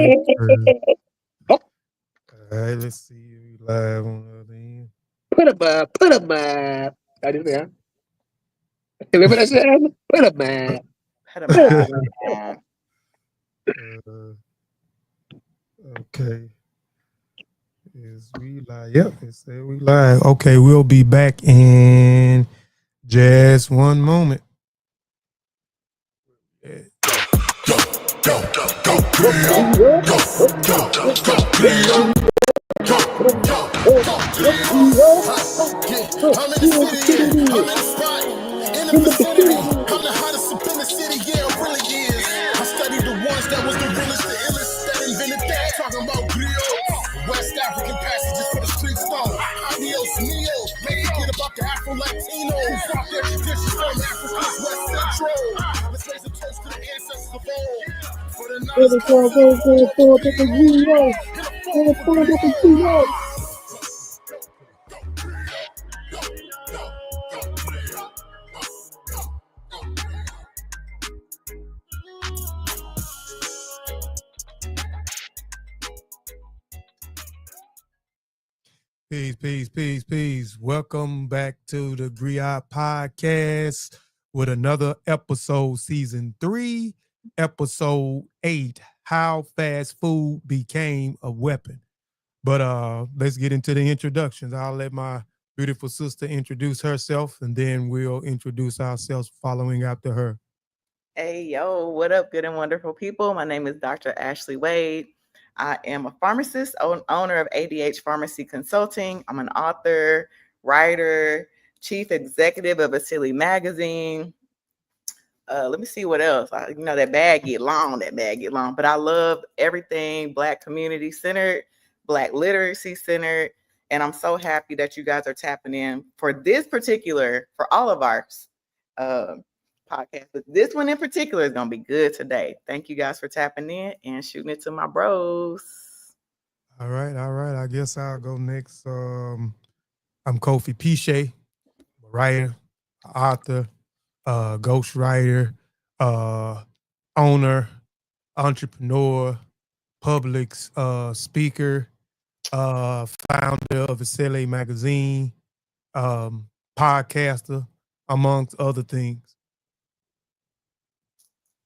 Oh, All right, let's see. We live on the other end. put a map. I did that. Remember that shit? Put a map. Had a Put a map. map. uh, okay. Is we live? Yep, it said we live. Okay, we'll be back in just one moment. I'm in the city, yeah. I'm in the spot, in the vicinity. I'm the hottest up in the city, yeah, it really is. I studied the ones that was the realest, the illest, that invented that. Talking about griots, West African passages for the street stone. Adios mio, make it get about the Afro-Latino. Drop their traditions from Africa's West Central. Let's raise a toast to the ancestors of old. For the nice cause and the forge of the griots. And a form for griots. Peace. Welcome back to the Griot Podcast with another episode, season 3, episode 8, How Fast Food Became a Weapon. But let's get into the introductions. I'll let my beautiful sister introduce herself, and then we'll introduce ourselves following after her. Hey, yo, what up, good and wonderful people? My name is Dr. Ashley Wade. I am a pharmacist, owner of ADH Pharmacy Consulting. I'm an author, writer, chief executive of Vasili Magazine. Let me see what else. That bag get long, but I love everything Black community centered, Black literacy centered. And I'm so happy that you guys are tapping in for all of our podcast. But this one in particular is going to be good today. Thank you guys for tapping in and shooting it to my bros. All right. I guess I'll go next. I'm Kofi Piche, writer, author, ghostwriter, owner, entrepreneur, public speaker, founder of Vasili Magazine, podcaster, amongst other things.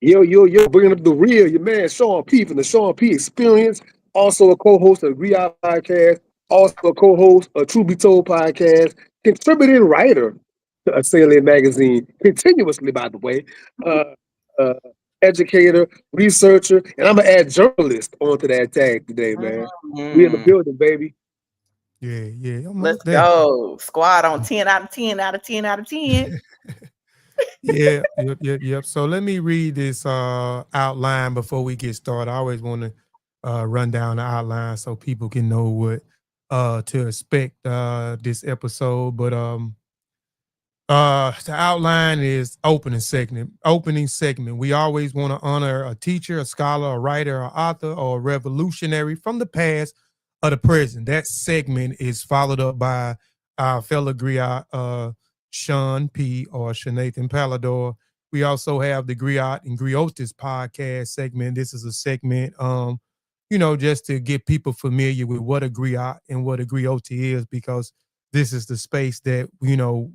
Yo, bringing up the real, your man Sean P from the Sean P Experience, also a co-host of the Griot Podcast, also a co-host of True Be Told Podcast, contributing writer to a Salient Magazine, continuously, by the way, uh, uh, educator, researcher, and I'm going to add journalist onto that tag today, man. We in the building, baby. Yeah. Let's go. Squad on 10 out of 10 out of 10 out of 10. Yep. So let me read this outline before we get started. I always want to run down the outline so people can know what to expect this episode. But the outline is opening segment. We always want to honor a teacher, a scholar, a writer, an author, or a revolutionary from the past or the present. That segment is followed up by our fellow griot, Sean P. or Shanathan Palador. We also have the Griot and Griots podcast segment. This is a segment, just to get people familiar with what a Griot and what a Griot is, because this is the space that,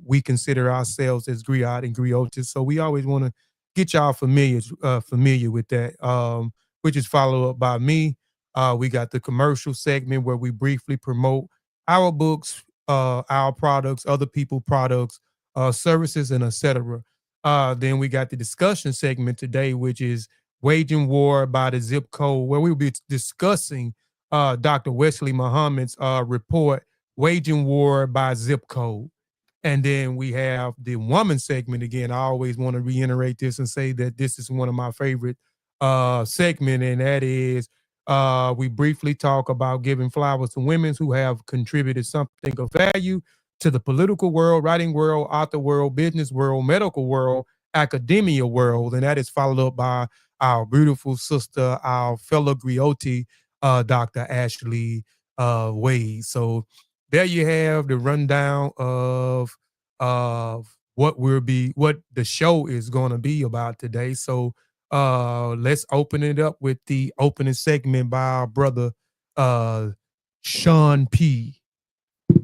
we consider ourselves as Griot and Griots. So we always want to get y'all familiar with that, which is followed up by me. We got the commercial segment where we briefly promote our books, our products, other people's products, services, and etc. Then we got the discussion segment today, which is Waging War by the Zip Code, where we'll be discussing Dr. Wesley Muhammad's report, Waging War by Zip Code. And then we have the woman segment again. I always want to reiterate this and say that this is one of my favorite segment, and that is we briefly talk about giving flowers to women who have contributed something of value to the political world, writing world, author world, business world, medical world, academia world. And that is followed up by our beautiful sister, our fellow Grioti, Dr. Ashley Wade. So there you have the rundown of what the show is going to be about today. So Let's open it up with the opening segment by our brother uh Sean P.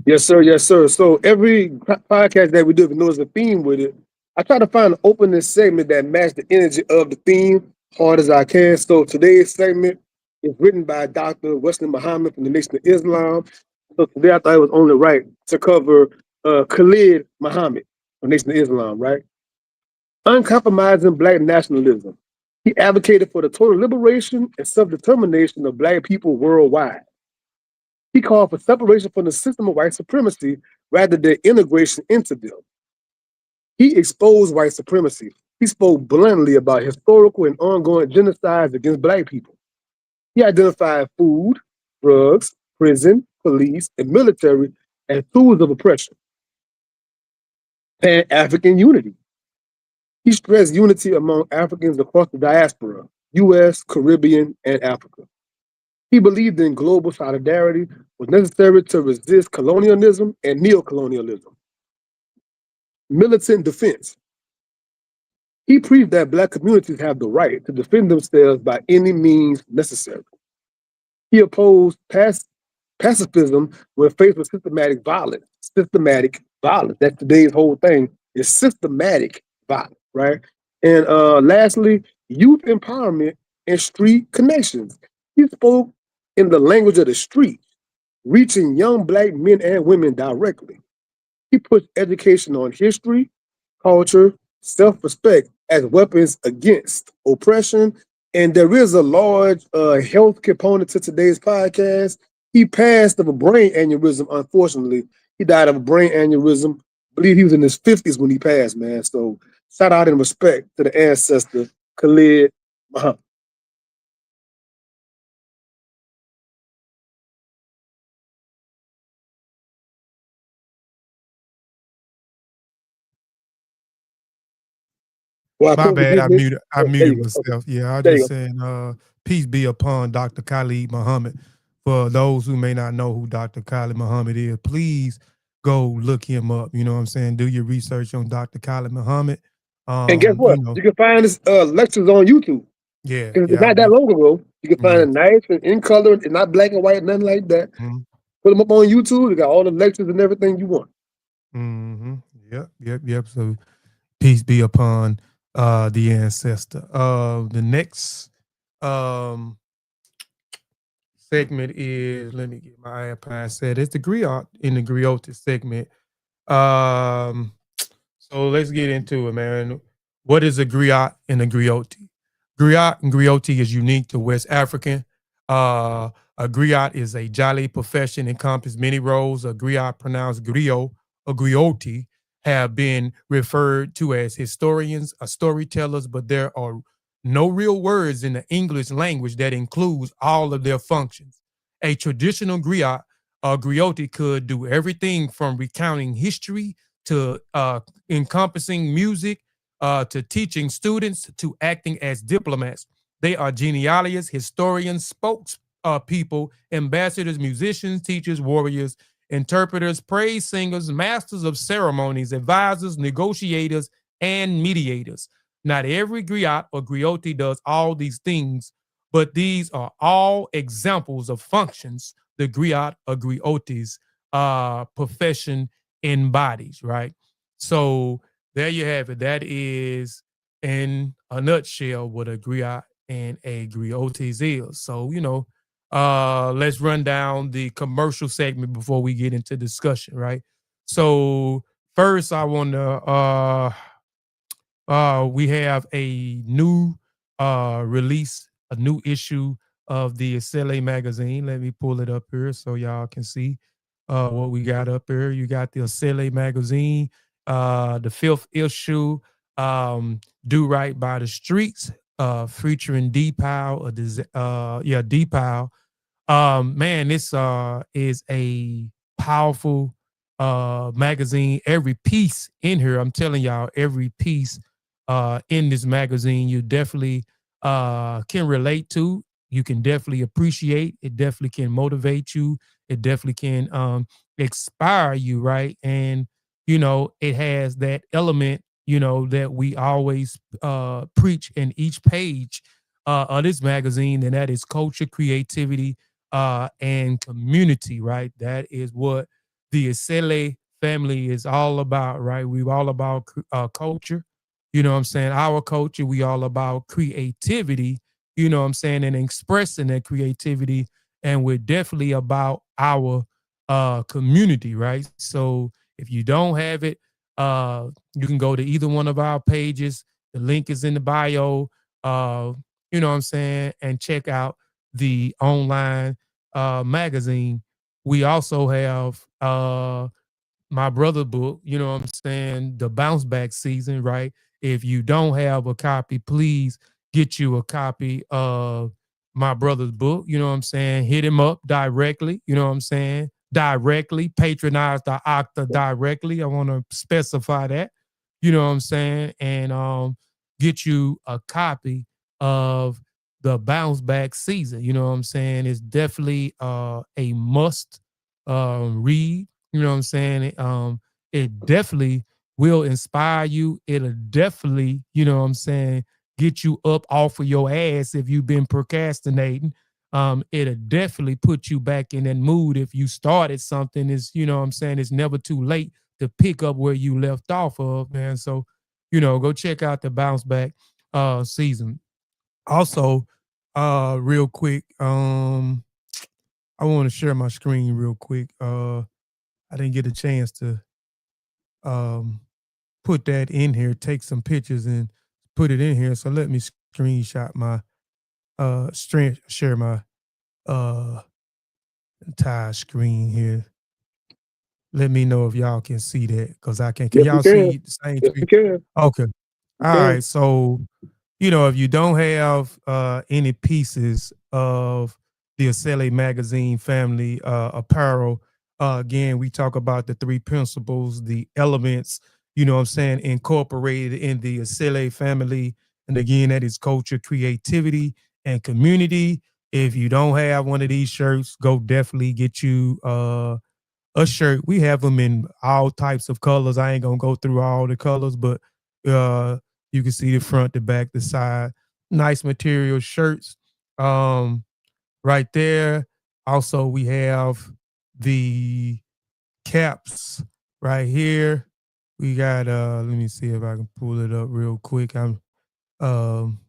Yes, sir. Yes, sir. So every podcast that we do, if you notice a theme with it, I try to find an opening segment that match the energy of the theme hard as I can. So today's segment is written by Dr. Wesley Muhammad from the Nation of Islam. So today I thought it was only right to cover Khalid Muhammad from the Nation of Islam, right? Uncompromising Black nationalism. He advocated for the total liberation and self-determination of Black people worldwide. He called for separation from the system of white supremacy rather than integration into them. He exposed white supremacy. He spoke bluntly about historical and ongoing genocides against Black people. He identified food, drugs, prison, police, and military as tools of oppression. Pan-African unity. He stressed unity among Africans across the diaspora, US, Caribbean, and Africa. He believed in global solidarity was necessary to resist colonialism and neocolonialism. Militant defense. He preached that Black communities have the right to defend themselves by any means necessary. He opposed pacifism when faced with systematic violence. Systematic violence. That's today's whole thing, is systematic violence, right? And lastly, youth empowerment and street connections. He spoke in the language of the street, reaching young Black men and women directly. He pushed education on history, culture, self-respect as weapons against oppression. And there is a large health component to today's podcast. He passed of a brain aneurysm, unfortunately. He died of a brain aneurysm. I believe he was in his 50s when he passed, man. So shout out and respect to the ancestor, Khalid Muhammad. Well, My bad, I there muted you go. Okay, myself. Yeah, I was there you just go. saying peace be upon Dr. Khalid Muhammad. For those who may not know who Dr. Khalid Muhammad is, please go look him up. You know what I'm saying? Do your research on Dr. Khalid Muhammad. And guess You what? know, You can find his lectures on YouTube. yeah, Because it's yeah, not that long ago. You can find yeah. it nice and in color. It's not black and white, nothing like that. Mhm. Put them up on YouTube. You got all the lectures and everything you want. Mm-hmm. Yep. So peace be upon the ancestor. The next um segment is, let me get my iPad set. It's the Griot in the Griots segment. Um so let's get into it, man. What is a griot and a grioti? Griot and grioti is unique to West African. A griot is a jolly profession, encompasses many roles. A griot, pronounced griot or grioti, have been referred to as historians or storytellers, but there are no real words in the English language that includes all of their functions. A traditional griot or grioti could do everything from recounting history to encompassing music, to teaching students, to acting as diplomats. They are genealogists, historians, spokes people, ambassadors, musicians, teachers, warriors, interpreters, praise singers, masters of ceremonies, advisors, negotiators, and mediators. Not every griot or grioti does all these things, but these are all examples of functions the griot or grioti's profession embodies, right? So there you have it. That is, in a nutshell, what a griot and a griotes is. So, let's run down the commercial segment before we get into discussion, right? So first I want to we have a new release, a new issue of the SLA magazine. Let me pull it up here so y'all can see what we got up here. You got the SLA magazine, the fifth issue, Do Right by the Streets, featuring D-Pow, D-Pow. Man, this is a powerful magazine. Every piece in here, I'm telling y'all, every piece in this magazine you definitely can relate to. You can definitely appreciate. It definitely can motivate you. It definitely can inspire you, right? And it has that element, that we always preach in each page of this magazine, and that is culture, creativity, and community, right? That is what the Esele family is all about, right? We're all about culture, what I'm saying? Our culture, we all about creativity, what I'm saying, and expressing that creativity. And we're definitely about our community, right? So if you don't have it, you can go to either one of our pages. The link is in the bio. Uh, what I'm saying, and check out the online magazine. We also have my brother book, what I'm saying, the bounce back season, right? If you don't have a copy, please get you a copy of my brother's book, what I'm saying? Hit him up directly, what I'm saying? Directly, patronize the Octa directly. I want to specify that, what I'm saying? And get you a copy of the bounce back season, what I'm saying? It's definitely a must read, what I'm saying? It definitely will inspire you. It'll definitely, what I'm saying, get you up off of your ass if you've been procrastinating. It'll definitely put you back in that mood if you started something. Is what I'm saying, it's never too late to pick up where you left off of, man. So, go check out the bounce back season. Also, real quick, I want to share my screen real quick. I didn't get a chance to um, put that in here, take some pictures and put it in here. So let me screenshot my share my uh entire screen here. Let me know if y'all can see that, because I can. Can Yes, we y'all can. see the same Yes, we screen? can. Okay. We All can. right. So, if you don't have any pieces of the Acele magazine family apparel, again, we talk about the three principles, the elements, what I'm saying, incorporated in the Acele family. And again, that is culture, creativity, and community. If you don't have one of these shirts, go definitely get you a shirt. We have them in all types of colors. I ain't gonna go through all the colors, but uh you can see the front, the back, the side. Nice material shirts. Right there. Also, we have the caps right here. We got let me see if I can pull it up real quick. I'm um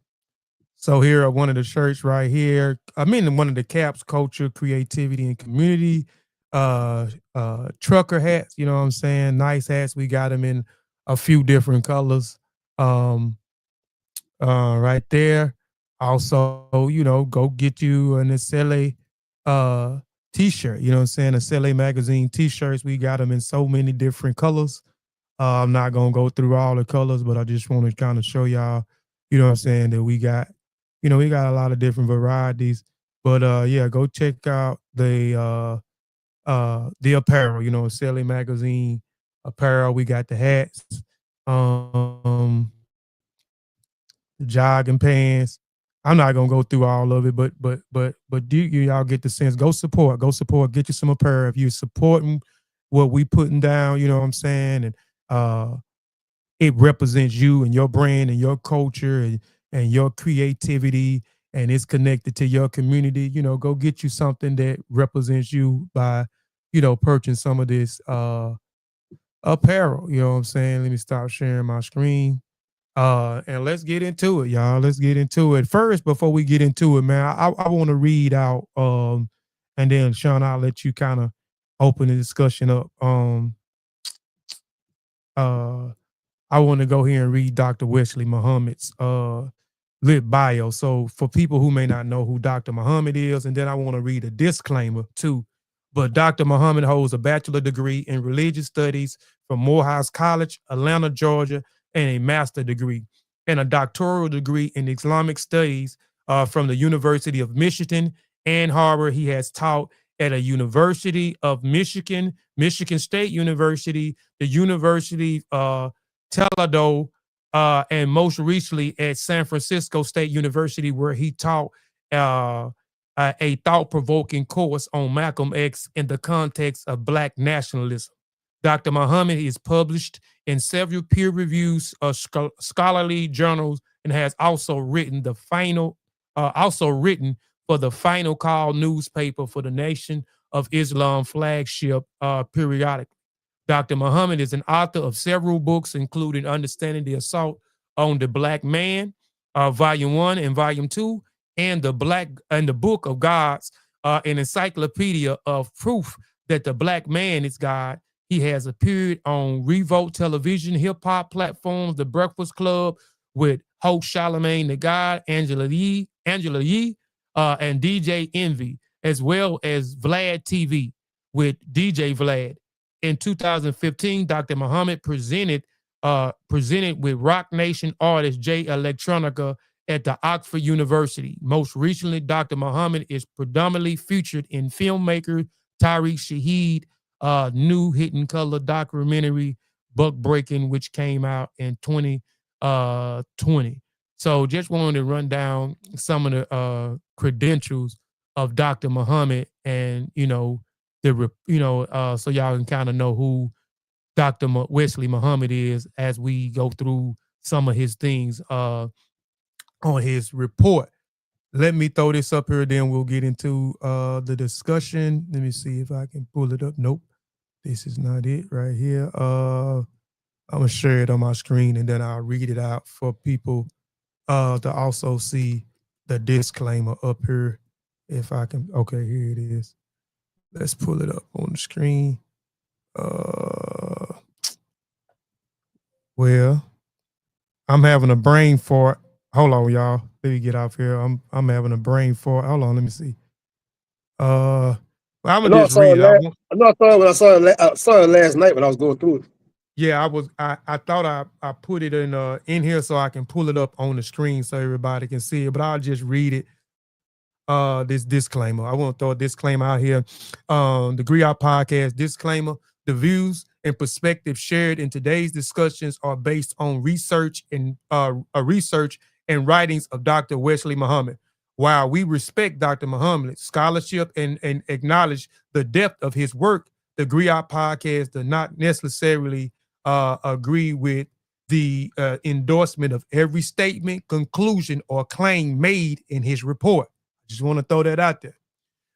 so here are one of the shirts right here. I mean, one of the caps, culture, creativity, and community. Trucker hats, what I'm saying? Nice hats. We got them in a few different colors. Um, right there. Also, go get you an Acele t-shirt. You know what I'm saying? Acele magazine t-shirts. We got them in so many different colors. I'm not gonna go through all the colors, but I just want to kind of show y'all, what I'm saying, that we got a lot of different varieties. But yeah, go check out the apparel, Acele magazine apparel. We got the hats, um, jogging pants. I'm not gonna go through all of it, but do y'all get the sense? Go support, get you some apparel. If you're supporting what we putting down, you know what I'm saying, and it represents you and your brand and your culture and your creativity, and it's connected to your community, go get you something that represents you by, purchasing some of this apparel. You know what I'm saying? Let me stop sharing my screen. And let's get into it, y'all. Let's get into it. First, before we get into it, man, I want to read out and then Sean, I'll let you kind of open the discussion up. Uh I want to go here and read Dr. Wesley Muhammad's lit bio. So for people who may not know who Dr. Muhammad is, and then I want to read a disclaimer too. But Dr. Muhammad holds a bachelor degree in religious studies from Morehouse College, Atlanta, Georgia, and a master degree and a doctoral degree in Islamic studies from the University of Michigan, Ann Arbor. He has taught at a University of Michigan, Michigan State University, the University Toledo, and most recently at San Francisco State University, where he taught a thought-provoking course on Malcolm X in the context of Black nationalism. Dr. Muhammad is published in several peer-reviewed scholarly journals and has also written for the Final Call newspaper for the Nation of Islam flagship periodic. Dr. Muhammad is an author of several books, including Understanding the Assault on the Black Man, Volume 1 and Volume 2, and the Book of Gods, an encyclopedia of proof that the black man is God. He has appeared on Revolt Television, hip hop platforms, The Breakfast Club with host Charlamagne the God, Angela Yee, and DJ Envy, as well as Vlad TV with DJ Vlad. In 2015, Dr. Muhammad presented with Rock Nation artist Jay Electronica at the Oxford University. Most recently, Dr. Muhammad is predominantly featured in filmmaker Tariq Shaheed new hidden color documentary Buck Breaking, which came out in 2020. So just wanted to run down some of the credentials of Dr. Muhammad, and so y'all can kind of know who Dr. Wesley Muhammad is as we go through some of his things on his report. Let me throw this up here, then we'll get into the discussion. Let me see if I can pull it up. Nope, this is not it right here. I'm gonna share it on my screen and then I'll read it out for people to also see the disclaimer up here. If I can, okay, here it is. Let's pull it up on the screen. Well, I'm having a brain fart. Hold on, y'all. Let me get off here. I'm having a brain fart. Hold on, let me see. Well, I'm gonna just read it. I know I saw it when I saw it last night when I was going through it. Yeah, I thought I put it in here so I can pull it up on the screen so everybody can see it, but I'll just read it. This disclaimer. I want to throw a disclaimer out here. The Griot Podcast disclaimer: the views and perspectives shared in today's discussions are based on research and writings of Dr. Wesley Muhammad. While we respect Dr. Muhammad's scholarship and acknowledge the depth of his work, the Griot Podcast does not necessarily agree with the endorsement of every statement, conclusion, or claim made in his report. Just want to throw that out there.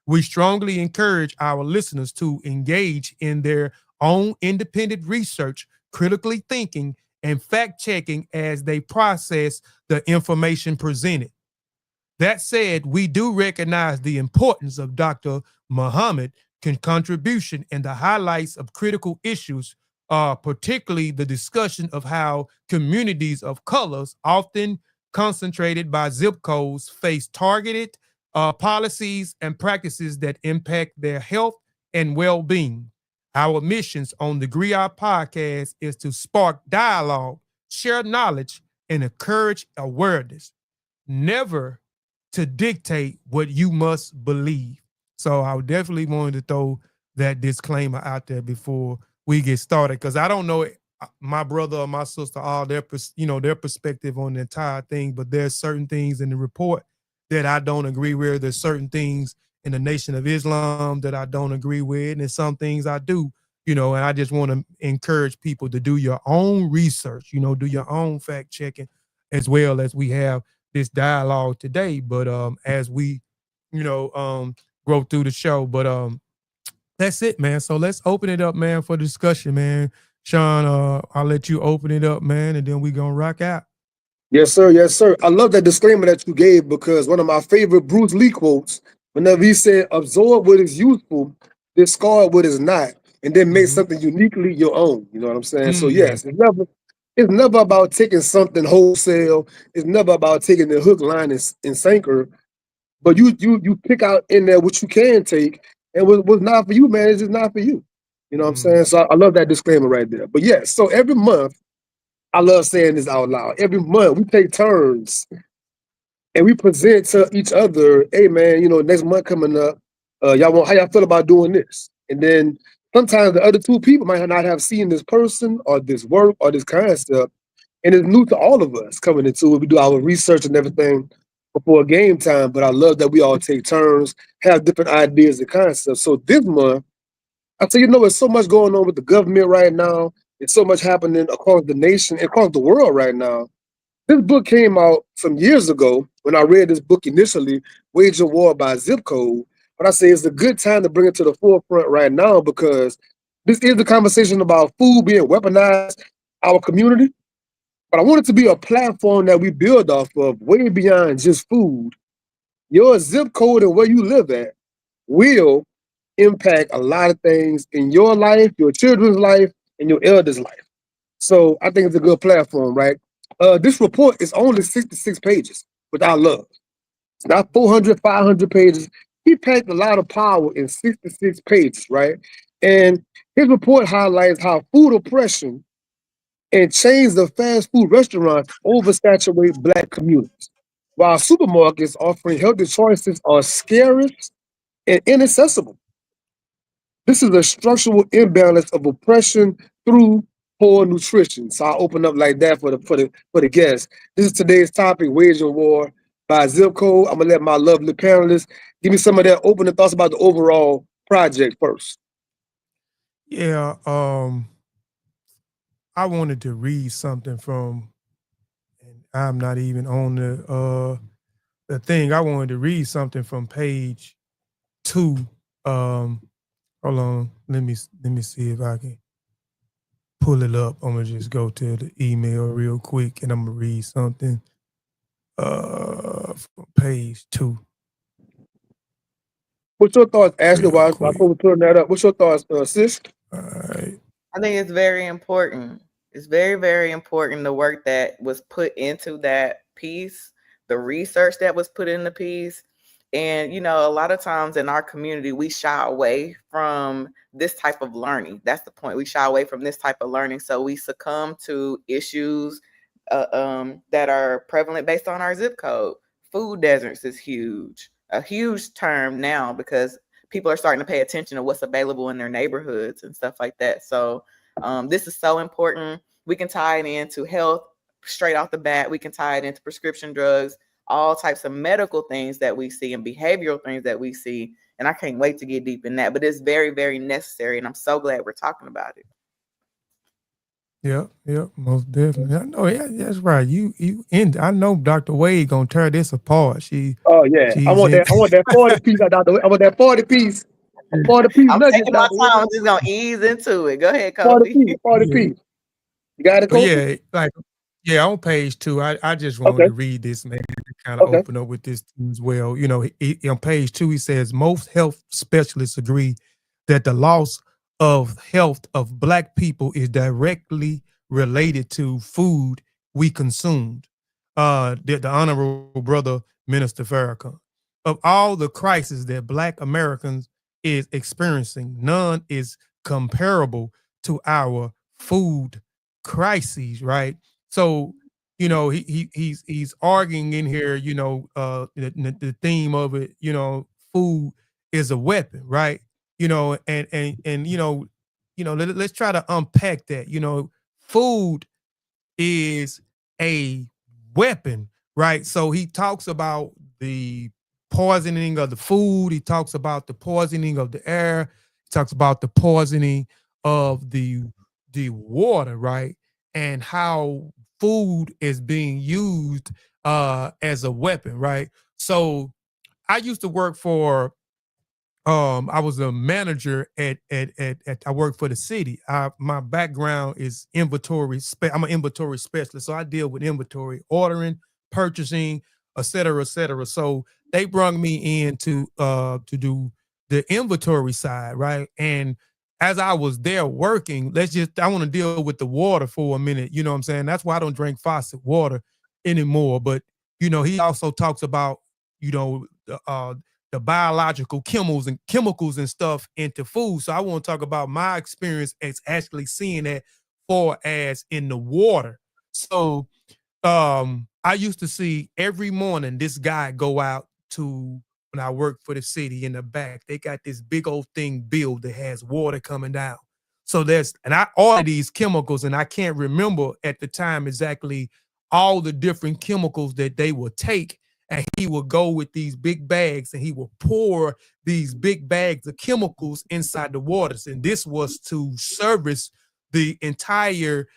We strongly encourage our listeners to engage in their own independent research, critically thinking, and fact-checking as they process the information presented. That said, we do recognize the importance of Dr. Muhammad's contribution and the highlights of critical issues, particularly the discussion of how communities of colors, often concentrated by zip codes, face targeted policies and practices that impact their health and well-being. Our missions on the Griot Podcast is to spark dialogue, share knowledge, and encourage awareness, never to dictate what you must believe. So I definitely wanted to throw that disclaimer out there before we get started, because I don't know my brother or my sister, all their perspective on the entire thing, but there's certain things in the report that I don't agree with. There's certain things in the Nation of Islam that I don't agree with, and some things I do, and I just want to encourage people to do your own research, do your own fact checking, as well as we have this dialogue today. But as we, grow through the show, but that's it, man. So let's open it up, man, for discussion, man. Sean, I'll let you open it up, man, and then we gonna rock out. Yes, sir. Yes, sir. I love that disclaimer that you gave, because one of my favorite Bruce Lee quotes, whenever he said, absorb what is useful, discard what is not, and then make something uniquely your own. You know what I'm saying? So yes, it's never about taking something wholesale. It's never about taking the hook, line, and sinker. But you pick out in there what you can take, and what's not for you, man, is just not for you. You know what I'm saying? So I love that disclaimer right there. But yes, so every month, I love saying this out loud. Every month we take turns and we present to each other, hey man, next month coming up, how y'all feel about doing this? And then sometimes the other two people might not have seen this person or this work or this concept, and it's new to all of us coming into it. We do our research and everything before game time, but I love that we all take turns, have different ideas and concepts. So this month, I tell you, there's so much going on with the government right now. There's so much happening across the nation, across the world right now. This book came out some years ago when I read this book initially, Waging War by Zip Code. But I say it's a good time to bring it to the forefront right now because this is the conversation about food being weaponized our community. But I want it to be a platform that we build off of way beyond just food. Your zip code and where you live at will impact a lot of things in your life, your children's life, and your elders' life. So I think it's a good platform, right? This report is only 66 pages, which I love. It's not 400, 500 pages. He packed a lot of power in 66 pages, right? And his report highlights how food oppression and chains of fast food restaurants oversaturate Black communities, while supermarkets offering healthy choices are scarce and inaccessible. This is a structural imbalance of oppression through poor nutrition. So I'll open up like that for the guests. This is today's topic, waging war by zip code. I'm gonna let my lovely panelists give me some of their opening thoughts about the overall project first. Yeah, I wanted to read something from, and I'm not even on the thing. I wanted to read something from page 2. Um, hold on, let me see if I can pull it up. I'm gonna just go to the email real quick, and I'm gonna read something from page 2 What's your thoughts, Ashley? real While quick. we're putting that up, what's your thoughts, sis? All right. I think it's very important. It's very, very important the work that was put into that piece, the research that was put in the piece. And, a lot of times in our community, we shy away from this type of learning. That's the point. We shy away from this type of learning. So we succumb to issues that are prevalent based on our zip code. Food deserts is huge, a huge term now because people are starting to pay attention to what's available in their neighborhoods and stuff like that. So this is so important. We can tie it into health straight off the bat. We can tie it into prescription drugs, all types of medical things that we see and behavioral things that we see. And I can't wait to get deep in that. But it's very, very necessary. And I'm so glad we're talking about it. Yep, most definitely. I know, yeah, that's right. You and I know Dr. Wade gonna tear this apart. Oh yeah, I She's want in. that. I want that 40 piece. I want that 40 piece. A 40 piece I'm nugget, taking my Dr. Wade. time. I'm just going to ease into it. Go ahead, 40 Kofi. piece, 40 Yeah. piece. You got it, But Kofi? yeah, like on page 2, I just wanted Okay, to read this, man, to kind of okay. open up with this as well. On page 2, he says most health specialists agree that the loss of health of Black people is directly related to food we consumed. The honorable brother Minister Farrakhan. Of all the crises that Black Americans is experiencing, none is comparable to our food crises, right? So, he's arguing in here, the theme of it, food is a weapon, right? And let's try to unpack that. Food is a weapon, right? So he talks about the poisoning of the food. He talks about the poisoning of the air. He talks about the poisoning of the water, right? And how food is being used as a weapon, right? So I used to work for I was a manager at I worked for the city. My background is inventory. I'm an inventory specialist, so I deal with inventory, ordering, purchasing, et cetera, et cetera. So they brought me in to do the inventory side, right? And as I was there working, I want to deal with the water for a minute. You know what I'm saying? That's why I don't drink faucet water anymore. But he also talks about you know the biological chemicals and stuff into food. So I want to talk about my experience as actually seeing that for as in the water. So I used to see every morning this guy go out to when I worked for the city in the back. They got this big old thing built that has water coming down. So I order these chemicals and I can't remember at the time exactly all the different chemicals that they will take and he would go with these big bags and he would pour these big bags of chemicals inside the waters. And this was to service the entire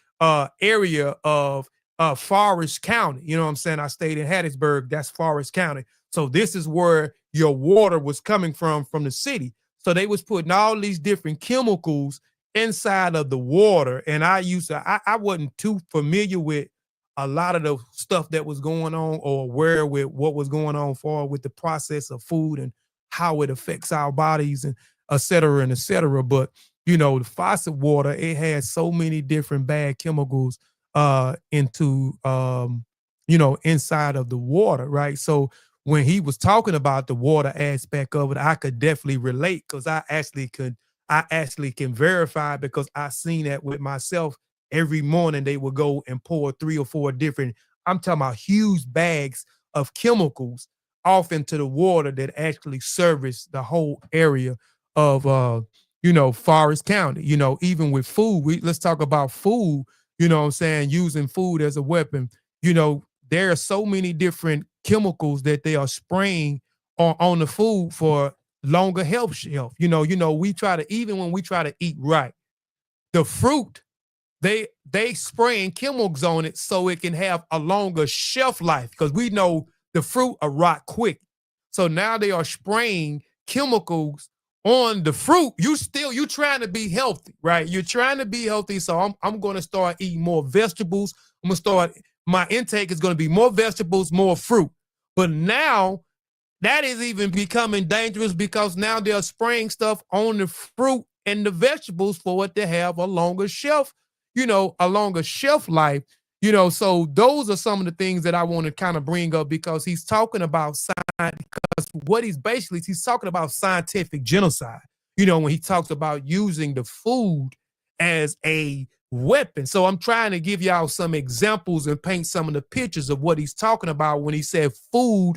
area of Forest County. You know what I'm saying? I stayed in Hattiesburg. That's Forest County. So this is where your water was coming from the city. So they was putting all these different chemicals inside of the water. And I wasn't too familiar with a lot of the stuff that was going on or aware with what was going on with the process of food and how it affects our bodies and et cetera and et cetera. But, the faucet water, it has so many different bad chemicals into, inside of the water, right? So when he was talking about the water aspect of it, I could definitely relate because I actually can verify because I seen that with myself. Every morning they would go and pour 3 or 4 different, I'm talking about huge bags of chemicals off into the water that actually service the whole area of Forest County. Even with food, let's talk about food, what I'm saying, using food as a weapon. There are so many different chemicals that they are spraying on the food for longer shelf. We try to, even when we try to eat right, the fruit, they spraying chemicals on it so it can have a longer shelf life because we know the fruit will rot quick. So now they are spraying chemicals on the fruit. You trying to be healthy, right? You're trying to be healthy. So I'm going to start eating more vegetables. My intake is going to be more vegetables, more fruit. But now that is even becoming dangerous because now they're spraying stuff on the fruit and the vegetables for it to have a longer shelf, a longer shelf life. So those are some of the things that I want to kind of bring up because he's talking about science, because what he's talking about scientific genocide, when he talks about using the food as a weapon. So I'm trying to give y'all some examples and paint some of the pictures of what he's talking about when he said food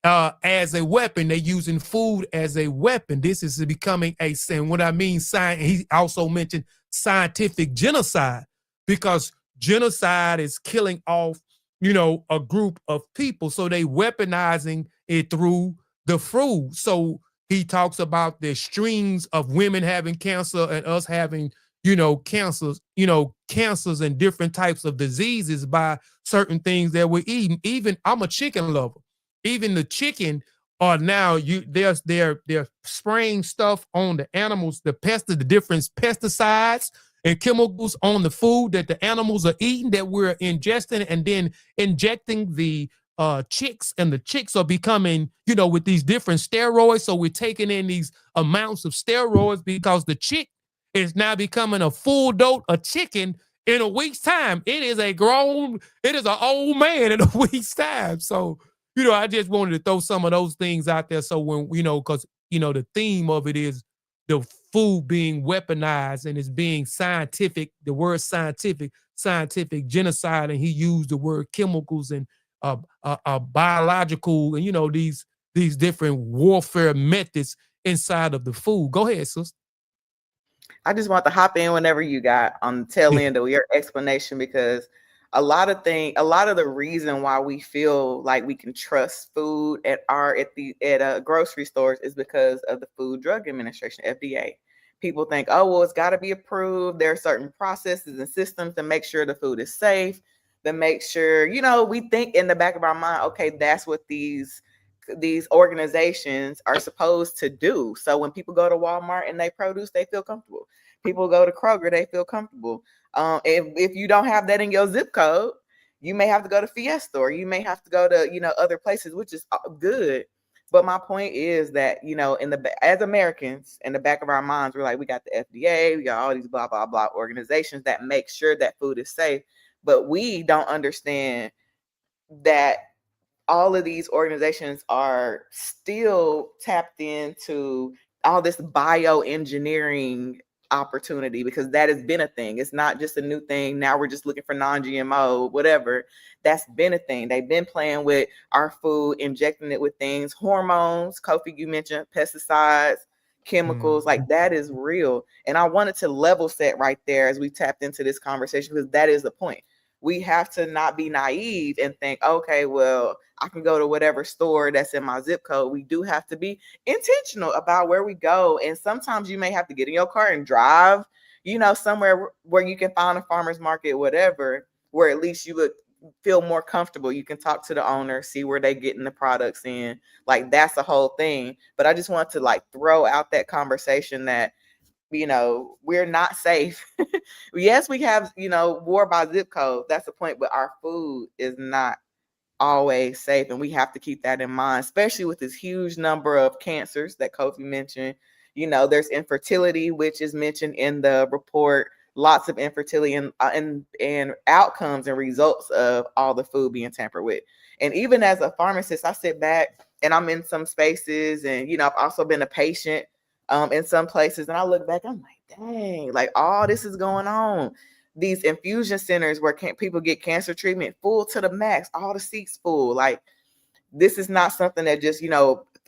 as a weapon. They're using food as a weapon. This is becoming and what I mean, he also mentioned scientific genocide because genocide is killing off, a group of people. So they weaponizing it through the food. So he talks about the strings of women having cancer and us having, cancers and different types of diseases by certain things that we're eating. Even I'm a chicken lover. Even the chicken are now they're spraying stuff on the animals, the different pesticides and chemicals on the food that the animals are eating that we're ingesting and then injecting the chicks, and the chicks are becoming, with these different steroids. So we're taking in these amounts of steroids because the chick is now becoming a full dose of chicken in a week's time. It is an old man in a week's time. So I just wanted to throw some of those things out there. So when, because, the theme of it is the food being weaponized and it's being scientific, the word scientific genocide. And he used the word chemicals and biological and, these different warfare methods inside of the food. Go ahead, sis. I just want to hop in whenever you got on the tail end of your explanation, because a lot of the reason why we feel like we can trust food at grocery stores is because of the Food Drug Administration, FDA. People think, oh, well, it's got to be approved. There are certain processes and systems to make sure the food is safe, to make sure, we think in the back of our mind, okay, that's what these organizations are supposed to do. So when people go to Walmart and they produce, they feel comfortable. People go to Kroger, they feel comfortable. If you don't have that in your zip code, you may have to go to Fiesta, or you may have to go to, other places, which is good. But my point is that, as Americans, in the back of our minds, we're like, we got the FDA, we got all these blah, blah, blah organizations that make sure that food is safe. But we don't understand that all of these organizations are still tapped into all this bioengineering opportunity, because that has been a thing. It's not just a new thing. Now we're just looking for non-GMO, whatever. That's been a thing. They've been playing with our food, injecting it with things, hormones. Kofi, you mentioned pesticides, chemicals, like that is real. And I wanted to level set right there as we tapped into this conversation, because that is the point. we have to not be naive and think, okay, well, I can go to whatever store that's in my zip code. We do have to be intentional about where we go. And sometimes you may have to get in your car and drive, somewhere where you can find a farmer's market, whatever, where at least you would feel more comfortable. You can talk to the owner, see where they getting the products in. Like, that's the whole thing. But I just want to like throw out that conversation that, we're not safe. Yes, we have, war by zip code. That's the point. But our food is not always safe. And we have to keep that in mind, especially with this huge number of cancers that Kofi mentioned. There's infertility, which is mentioned in the report. Lots of infertility and outcomes and results of all the food being tampered with. And even as a pharmacist, I sit back and I'm in some spaces, and I've also been a patient in some places, and I look back, I'm like, dang, like all this is going on. These infusion centers where people get cancer treatment full to the max, all the seats full. Like, this is not something that just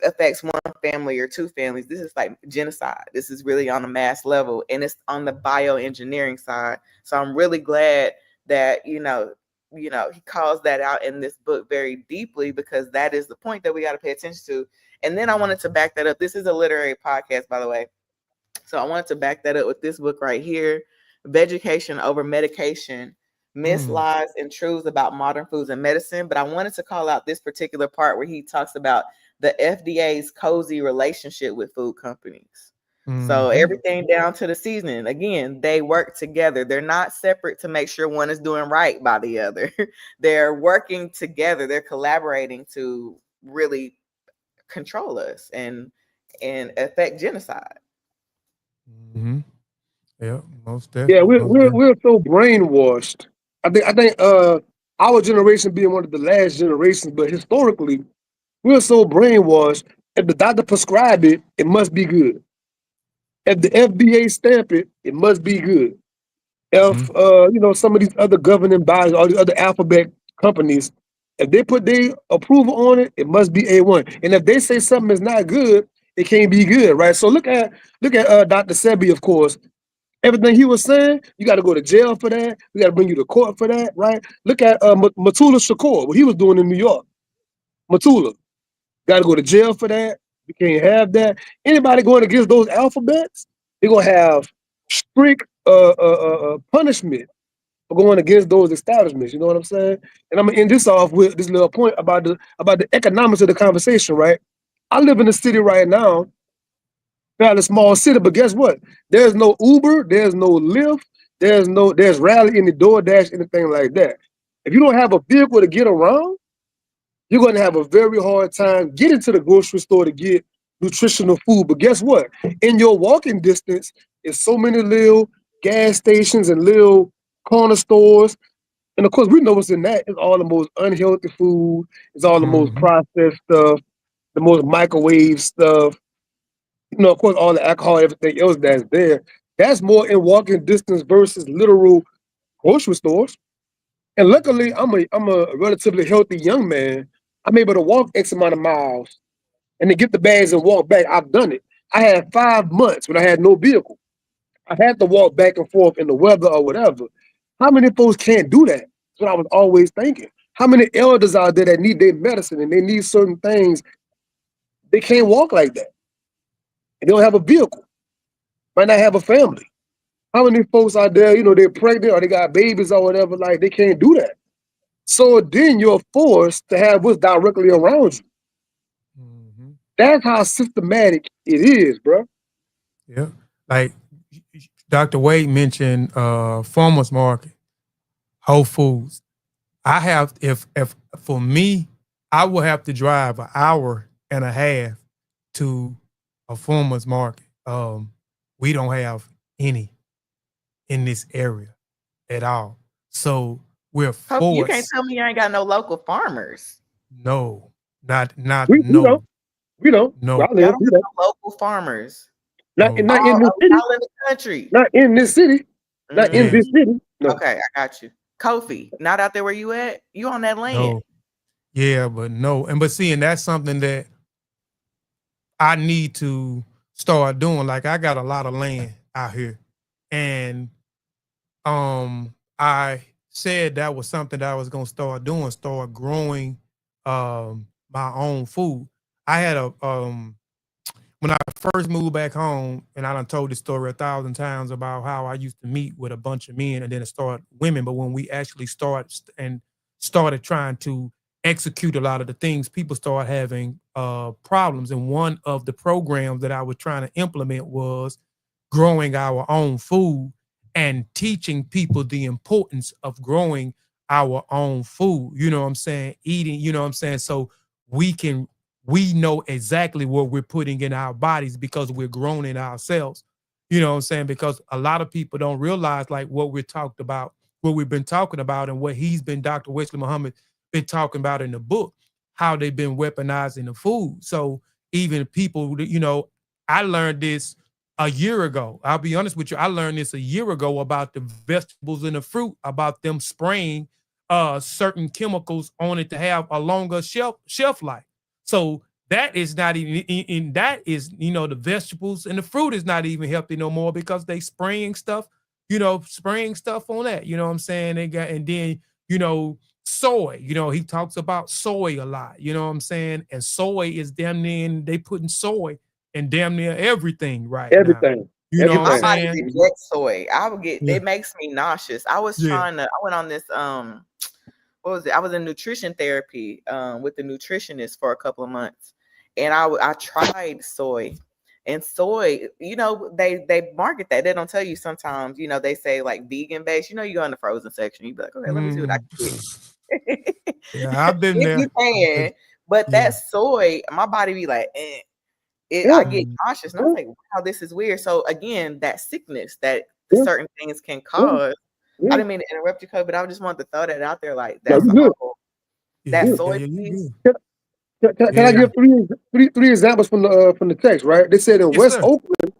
affects one family or two families. This is like genocide. This is really on a mass level, and it's on the bioengineering side. So I'm really glad that he calls that out in this book very deeply, because that is the point that we got to pay attention to. And then I wanted to back that up. This is a literary podcast, by the way. So I wanted to back that up with this book right here, Vegetation Over Medication, Myths, Lies, and Truths About Modern Foods and Medicine. But I wanted to call out this particular part where he talks about the FDA's cozy relationship with food companies. So everything down to the seasoning, again, they work together. They're not separate to make sure one is doing right by the other. They're working together. They're collaborating to really control us and affect genocide. Yeah, most Yeah, definitely. we're so brainwashed. I think our generation being one of the last generations, but historically, we're so brainwashed. If the doctor prescribe it, it must be good. If the FDA stamp it, it must be good. If some of these other governing bodies, all these other alphabet companies, if they put their approval on it, it must be A1. And if they say something is not good, it can't be good, right? So look at Dr. Sebi, of course. Everything he was saying, you got to go to jail for that. We got to bring you to court for that, right? Look at Matula Shakur, what he was doing in New York. Matula, got to go to jail for that. You can't have that. Anybody going against those alphabets, they're going to have strict punishment for going against those establishments. You know what I'm saying? And I'm going to end this off with this little point about the economics of the conversation, right? I live in a city right now, fairly small city, but guess what? There's no Uber, there's no Lyft, there's Rally in the DoorDash, anything like that. If you don't have a vehicle to get around, you're going to have a very hard time getting to the grocery store to get nutritional food. But guess what? In your walking distance, is so many little gas stations and little corner stores. And of course, we know what's in that. It's all the most unhealthy food. It's all the most processed stuff, the most microwave stuff. Of course, all the alcohol, everything else that's there. That's more in walking distance versus literal grocery stores. And luckily, I'm a relatively healthy young man. I'm able to walk X amount of miles and then get the bags and walk back. I've done it. I had 5 months when I had no vehicle. I had to walk back and forth in the weather or whatever. How many folks can't do that? That's what I was always thinking. How many elders out there that need their medicine and they need certain things, they can't walk like that. And they don't have a vehicle. Might not have a family. How many folks out there, they're pregnant or they got babies or whatever, like they can't do that. So then you're forced to have what's directly around you. That's how systematic it is, bro. Yeah. Like Dr. Wade mentioned farmers market, Whole Foods. I have if for me, I will have to drive an hour and a half to a farmers market. We don't have any in this area at all. So we're forced. You can't tell me you ain't got no local farmers. No, not We no. don't. We don't. No. Y'all don't have no local farmers. Not in all this city. in the country. Not in this city. Not in this city. No. Okay, I got you. Kofi, not out there where you at? You on that land. No. Yeah, but no. But seeing that's something that I need to start doing. Like I got a lot of land out here. And I said that was something that I was gonna start doing, start growing my own food. I had a when I first moved back home, and I done told this story 1,000 times about how I used to meet with a bunch of men and then it started women. But when we actually started trying to execute a lot of the things, people started having problems. And one of the programs that I was trying to implement was growing our own food and teaching people the importance of growing our own food. You know what I'm saying? Eating, you know what I'm saying? So we we know exactly what we're putting in our bodies because we're growing it ourselves. You know what I'm saying? Because a lot of people don't realize like what we're talked about, what we've been talking about, and what Dr. Wesley Muhammad, been talking about in the book, how they've been weaponizing the food. So even people, I learned this a year ago. I'll be honest with you. I learned this a year ago about the vegetables and the fruit, about them spraying certain chemicals on it to have a longer shelf life. So that is not even in that is, the vegetables and the fruit is not even healthy no more because they spraying stuff on that. You know what I'm saying? And then, soy, he talks about soy a lot, you know what I'm saying? And soy is damn near, they putting soy in damn near everything right now. Everything. You know what I'm My Everything. body saying? rejects soy. I would get Yeah. it makes me nauseous. I went on this what was it? I was in nutrition therapy with the nutritionist for a couple of months, and I tried soy. And soy, they market that. They don't tell you sometimes, they say like vegan based. You go in the frozen section, you be like, okay, let me see what I can get. Yeah, I've been If there. you can. But Yeah. that soy, my body be like, Yeah. I get nauseous. And I was like, wow, this is weird. So again, that sickness that Yeah. certain things can Yeah. cause. Yeah. I didn't mean to interrupt you, Cole, but I just wanted to throw that out there. Like No, that's you a good. whole Yeah, that Yeah. soy yeah, you piece. good. Can I Yeah. give three examples from the text? Right, they said in Yes, West sir. Oakland,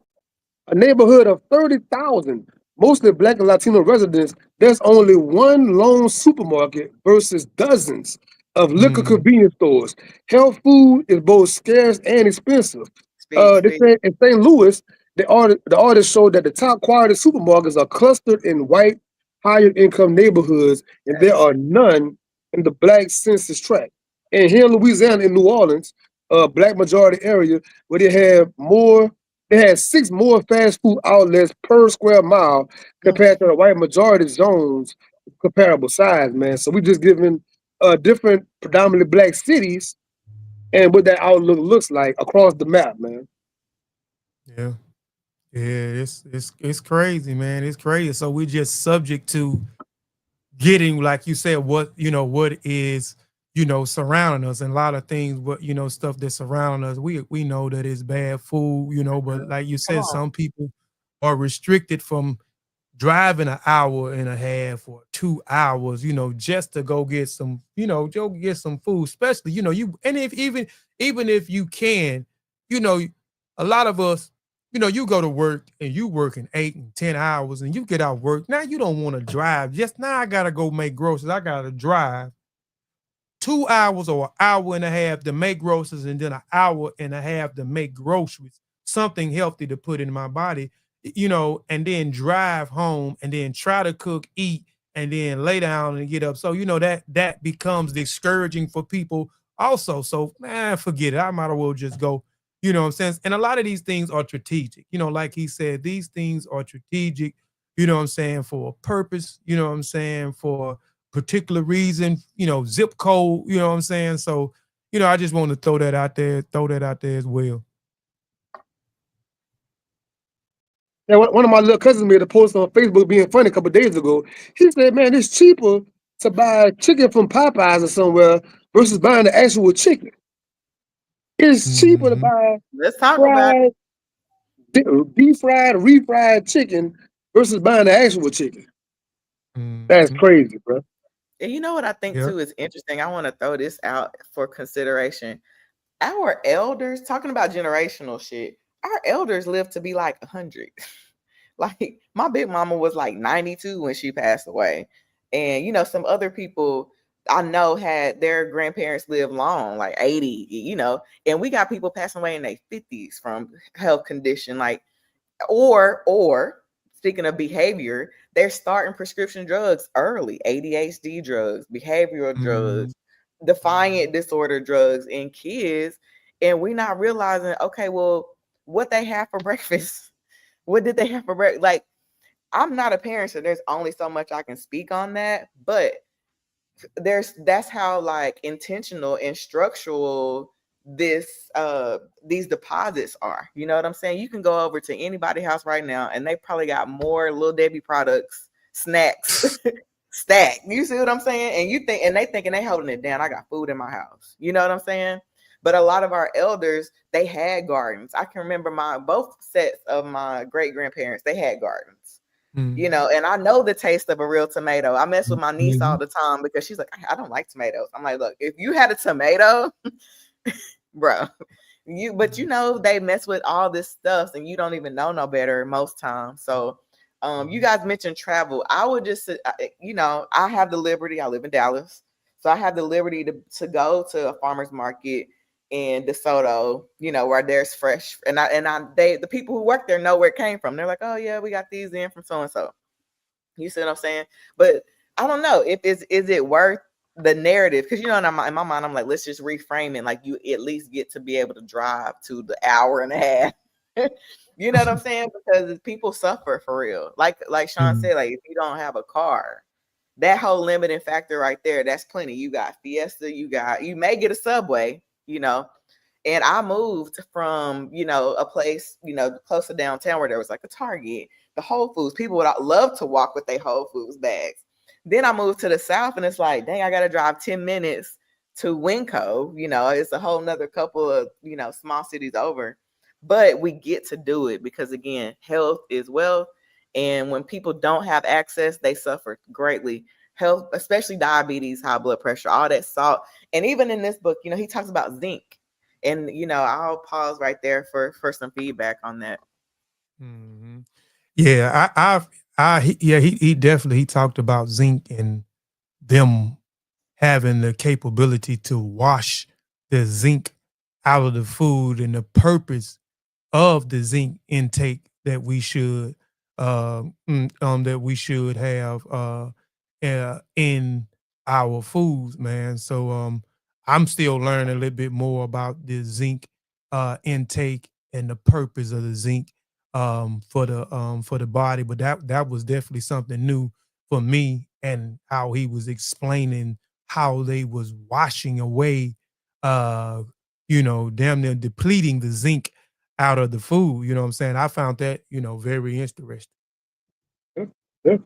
a neighborhood of 30,000, mostly Black and Latino residents, there's only one lone supermarket versus dozens of liquor Mm, convenience stores. Health food is both scarce and expensive. Speak, They speak. said in St. Louis, the artist showed that the top quality supermarkets are clustered in white, higher income neighborhoods, and there Yes. are none in the Black census tract. And here in Louisiana, in New Orleans, a Black majority area, where they had 6 more fast food outlets per square mile Mm. compared to the white majority zones, comparable size, man. So we just giving different predominantly Black cities and what that outlook looks like across the map, man. yeah. Yeah, it's crazy, man. It's crazy. So we're just subject to getting, like you said, what is, surrounding us, and a lot of things, what, stuff that's surrounding us. We know that it's bad food, but like you Come said, on. some people are restricted from driving an hour and a half or 2 hours, just to go get some, go get some food, especially, and if even if you can, you know, a lot of us, you go to work and you working 8 and 10 hours and you get out work. Now you don't want to drive. Just now I gotta go make groceries. I gotta drive 2 hours or an hour and a half to make groceries and then an hour and a half to make groceries, something healthy to put in my body, and then drive home and then try to cook, eat, and then lay down and get up. So, that becomes discouraging for people also. So, man, forget it. I might as well just go, what I'm saying? And a lot of these things are strategic. Like he said, these things are strategic, what I'm saying, for a purpose, what I'm saying, for particular reason, zip code, you know what I'm saying? So, I just want to throw that out there as well. Yeah, one of my little cousins made a post on Facebook being funny a couple of days ago. He said, "Man, it's cheaper to buy chicken from Popeyes or somewhere versus buying the actual chicken. It's cheaper to Mm-hmm. buy Let's talk about it. fried, deep fried, refried chicken versus buying the actual chicken. That's Mm-hmm. crazy, bro." And you know what I think Yeah. too is interesting? I want to throw this out for consideration. Our elders, talking about generational shit, our elders lived to be like 100. Like my big mama was like 92 when she passed away. And some other people I know had their grandparents live long, like 80, and we got people passing away in their 50s from health condition, like or speaking of behavior, they're starting prescription drugs early, ADHD drugs, behavioral drugs, defiant disorder drugs in kids. And we're not realizing, okay, well, what they have for breakfast. What did they have for breakfast? Like, I'm not a parent, so there's only so much I can speak on that. But that's how like intentional and structural these deposits are. You know what I'm saying? You can go over to anybody's house right now and they probably got more Little Debbie products, snacks stacked. You see what I'm saying? And you think, and they thinking they holding it down. I got food in my house. You know what I'm saying? But a lot of our elders, they had gardens. I can remember both sets of my great grandparents, they had gardens. You know, and I know the taste of a real tomato. I mess with my niece all the time because she's like, I don't like tomatoes. I'm like, look, if you had a tomato, bro, but you know, they mess with all this stuff and you don't even know no better most times. So you guys mentioned travel. I would just, you know, I have the liberty, I live in Dallas, so I have the liberty to go to a farmer's market in DeSoto, you know, where there's fresh, and the people who work there know where it came from. They're like, oh yeah, we got these in from so and so. You see what I'm saying? But I don't know if is it worth the narrative, because you know, in my mind, I'm like, let's just reframe it. Like, you at least get to be able to drive to the hour and a half. You know what I'm saying? Because people suffer for real. Like Sean said, like if you don't have a car, that whole limiting factor right there, that's plenty. You got Fiesta, you may get a Subway, you know. And I moved from, you know, a place, you know, close to downtown where there was like a Target, the Whole Foods. People would love to walk with their Whole Foods bags. Then I moved to the South and it's like, dang, I got to drive 10 minutes to Winco. You know, it's a whole nother couple of, you know, small cities over. But we get to do it because, again, health is wealth. And when people don't have access, they suffer greatly. Health, especially diabetes, high blood pressure, all that salt. And even in this book, you know, he talks about zinc. And, you know, I'll pause right there for some feedback on that. Yeah, he definitely, he talked about zinc and them having the capability to wash the zinc out of the food, and the purpose of the zinc intake that we should have in our foods, man. So I'm still learning a little bit more about the zinc intake and the purpose of the zinc for the body. But that was definitely something new for me, and how he was explaining how they was washing away you know, damn near depleting the zinc out of the food. You know what I'm saying? I found that, you know, very interesting. Yeah.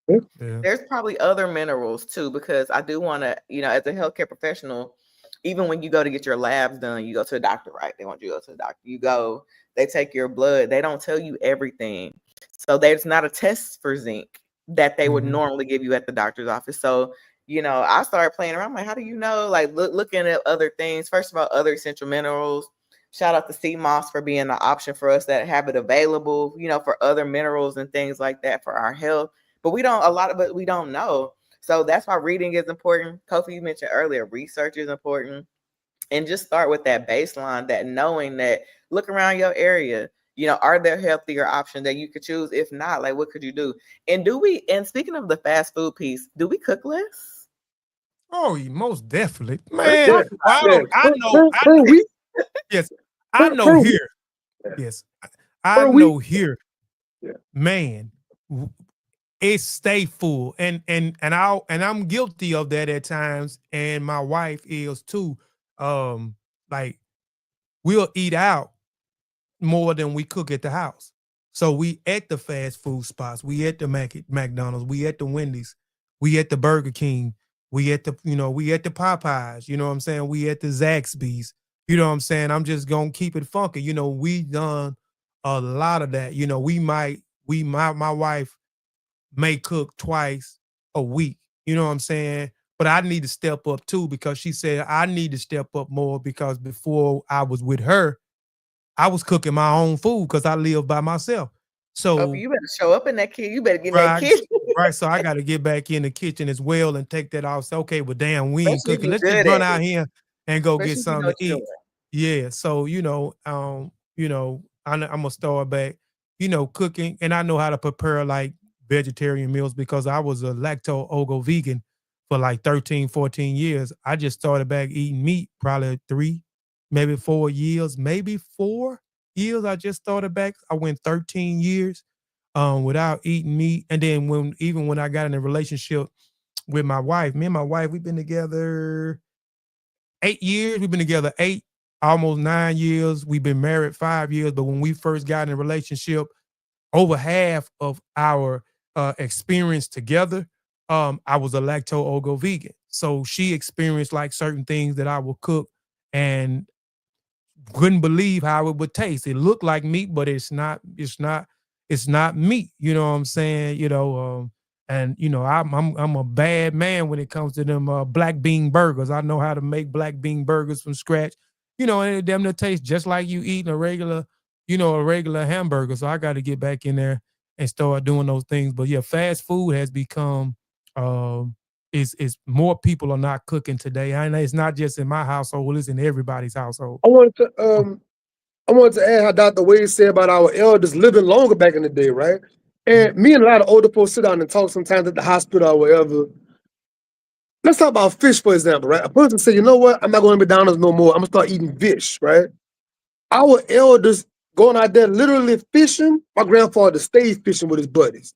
Yeah. There's probably other minerals too, because I do want to, you know, as a healthcare professional, even when you go to get your labs done, you go to the doctor, right? They want you to go to the doctor. You go, they take your blood. They don't tell you everything. So there's not a test for zinc that they would normally give you at the doctor's office. So, you know, I started playing around. I'm like, how do you know? Like looking at other things. First of all, other essential minerals. Shout out to sea moss for being an option for us that have it available, you know, for other minerals and things like that for our health. But we don't know. So that's why reading is important. Kofi, you mentioned earlier, research is important. And just start with that baseline, that knowing that, look around your area, you know, are there healthier options that you could choose? If not, like, what could you do? And speaking of the fast food piece, do we cook less? Oh, most definitely, man. Yeah. I know. Yes, I know here. Yes, I know here. Man, it stay full, and I'm guilty of that at times, and my wife is too. Like, we'll eat out more than we cook at the house. So we at the fast food spots, we at the McDonald's, we at the Wendy's, we at the Burger King, we at the Popeyes, you know what I'm saying? We at the Zaxby's, you know what I'm saying? I'm just gonna keep it funky. You know, we done a lot of that. You know, my wife may cook twice a week, you know what I'm saying? But I need to step up too, because she said I need to step up more, because before I was with her, I was cooking my own food because I live by myself. So you better show up in that kitchen. You better get in that right, kitchen. right. So I got to get back in the kitchen as well and take that off. Say, okay, well, damn, we ain't Especially if cooking. you're Let's just good run at out it. here and go get Especially if you know something what to you're eat. Yeah. So I'm gonna start back cooking, and I know how to prepare like vegetarian meals because I was a lacto-ovo vegan for like 13, 14 years. I just started back eating meat probably 3, maybe 4 years, maybe 4 years. I just started back. I went 13 years without eating meat. And then when I got in a relationship with my wife, me and my wife, we've been together 8 years. We've been together almost 9 years. We've been married 5 years. But when we first got in a relationship, over half of our experience together, I was a lacto-ovo vegan. So she experienced like certain things that I would cook and couldn't believe how it would taste. It looked like meat, but it's not. It's not meat. You know what I'm saying? And I'm a bad man when it comes to them black bean burgers. I know how to make black bean burgers from scratch. And them that taste just like you eating a regular hamburger. So I got to get back in there and start doing those things. But yeah, fast food has become is more people are not cooking today. I know it's not just in my household, it's in everybody's household. I wanted to add how Dr. Wade said about our elders living longer back in the day, right? And me and a lot of older folks sit down and talk sometimes at the hospital or wherever. Let's talk about fish, for example, right? A person say, you know what? I'm not going to McDonald's no more. I'm going to start eating fish, right? Our elders going out there literally fishing. My grandfather stayed fishing with his buddies.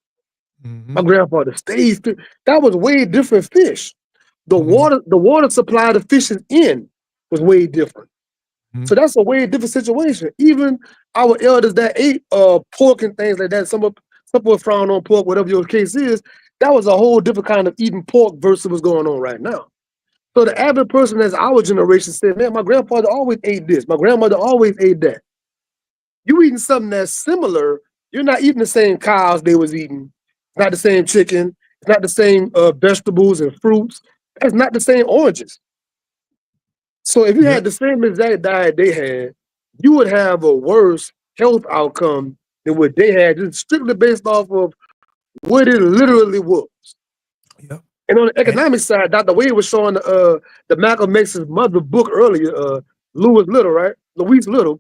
My grandfather stayed fishing. That was way different fish. The water supply the fish is in was way different. So that's a way different situation. Even our elders that ate pork and things like that, some people frown on pork, whatever your case is, that was a whole different kind of eating pork versus what's going on right now. So the average person as our generation said, man, my grandfather always ate this. My grandmother always ate that. You eating something that's similar, you're not eating the same cows they was eating. It's not the same chicken. It's not the same vegetables and fruits. It's not the same oranges. So if you had the same exact diet they had, you would have a worse health outcome than what they had, just strictly based off of what it literally was. Yep. And on the economic side, Dr. Wade was showing the Malcolm X's mother book earlier, Louise Little.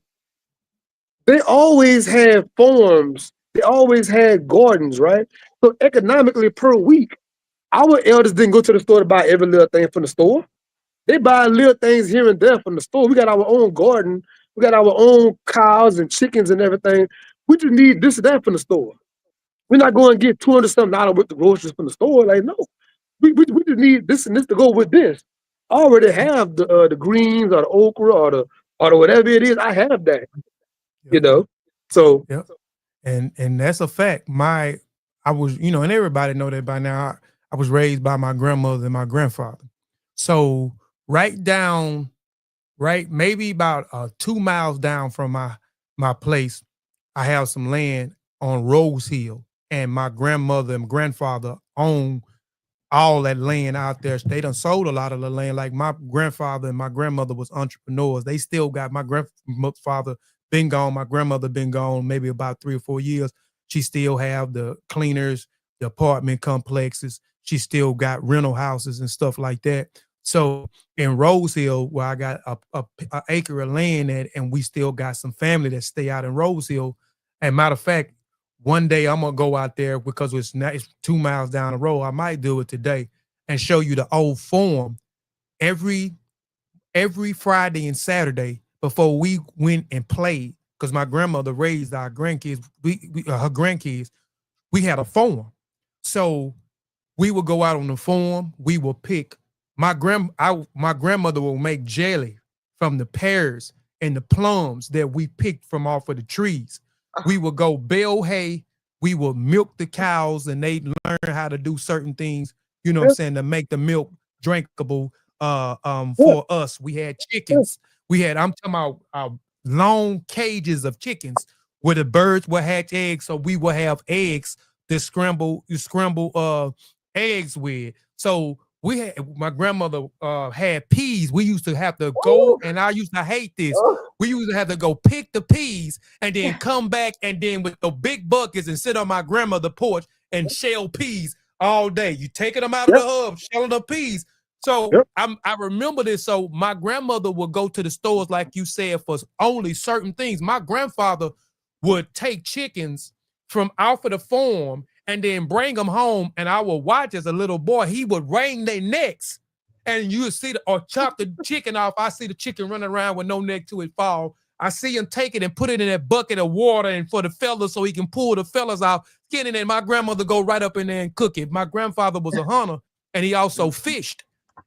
They always had farms. They always had gardens, right? So economically per week, our elders didn't go to the store to buy every little thing from the store. They buy little things here and there from the store. We got our own garden. We got our own cows and chickens and everything. We just need this and that from the store. We're not going to get $200-something with the groceries from the store. Like, no. We just need this and this to go with this. I already have the greens or the okra or the whatever it is. I have that. So and that's a fact. I was, and everybody know that by now. I was raised by my grandmother and my grandfather. So maybe about 2 miles down from my place, I have some land on Rose Hill, and my grandmother and grandfather own all that land out there. They done sold a lot of the land. Like my grandfather and my grandmother was entrepreneurs. They still got, my grandfather been gone, my grandmother been gone maybe about 3 or 4 years. She still have the cleaners, the apartment complexes. She still got rental houses and stuff like that. So in Rose Hill, where I got a acre of land at, and we still got some family that stay out in Rose Hill. And matter of fact, one day I'm gonna go out there because it's 2 miles down the road. I might do it today and show you the old farm every Friday and Saturday before we went and played. Because my grandmother raised our grandkids, her grandkids. We had a farm, so we would go out on the farm. We would pick. My grandmother will make jelly from the pears and the plums that we picked from off of the trees. We would go bale hay. We would milk the cows, and they learn how to do certain things, what I'm saying, to make the milk drinkable for us. We had chickens. I'm talking about long cages of chickens where the birds would hatch eggs, so we would have eggs to scramble eggs with. So my grandmother had peas. We used to have to go, and I used to hate this. We used to have to go pick the peas and then come back and then with the big buckets and sit on my grandmother's porch and shell peas all day. You taking them out of the hub, shelling the peas. So I remember this. So my grandmother would go to the stores, like you said, for only certain things. My grandfather would take chickens from off of the farm and then bring them home. And I would watch as a little boy, he would wring their necks. And you would see or chop the chicken off. I see the chicken running around with no neck to it fall. I see him take it and put it in that bucket of water and for the fellas so he can pull the fellas out, skin it, and my grandmother go right up in there and cook it. My grandfather was a hunter and he also fished.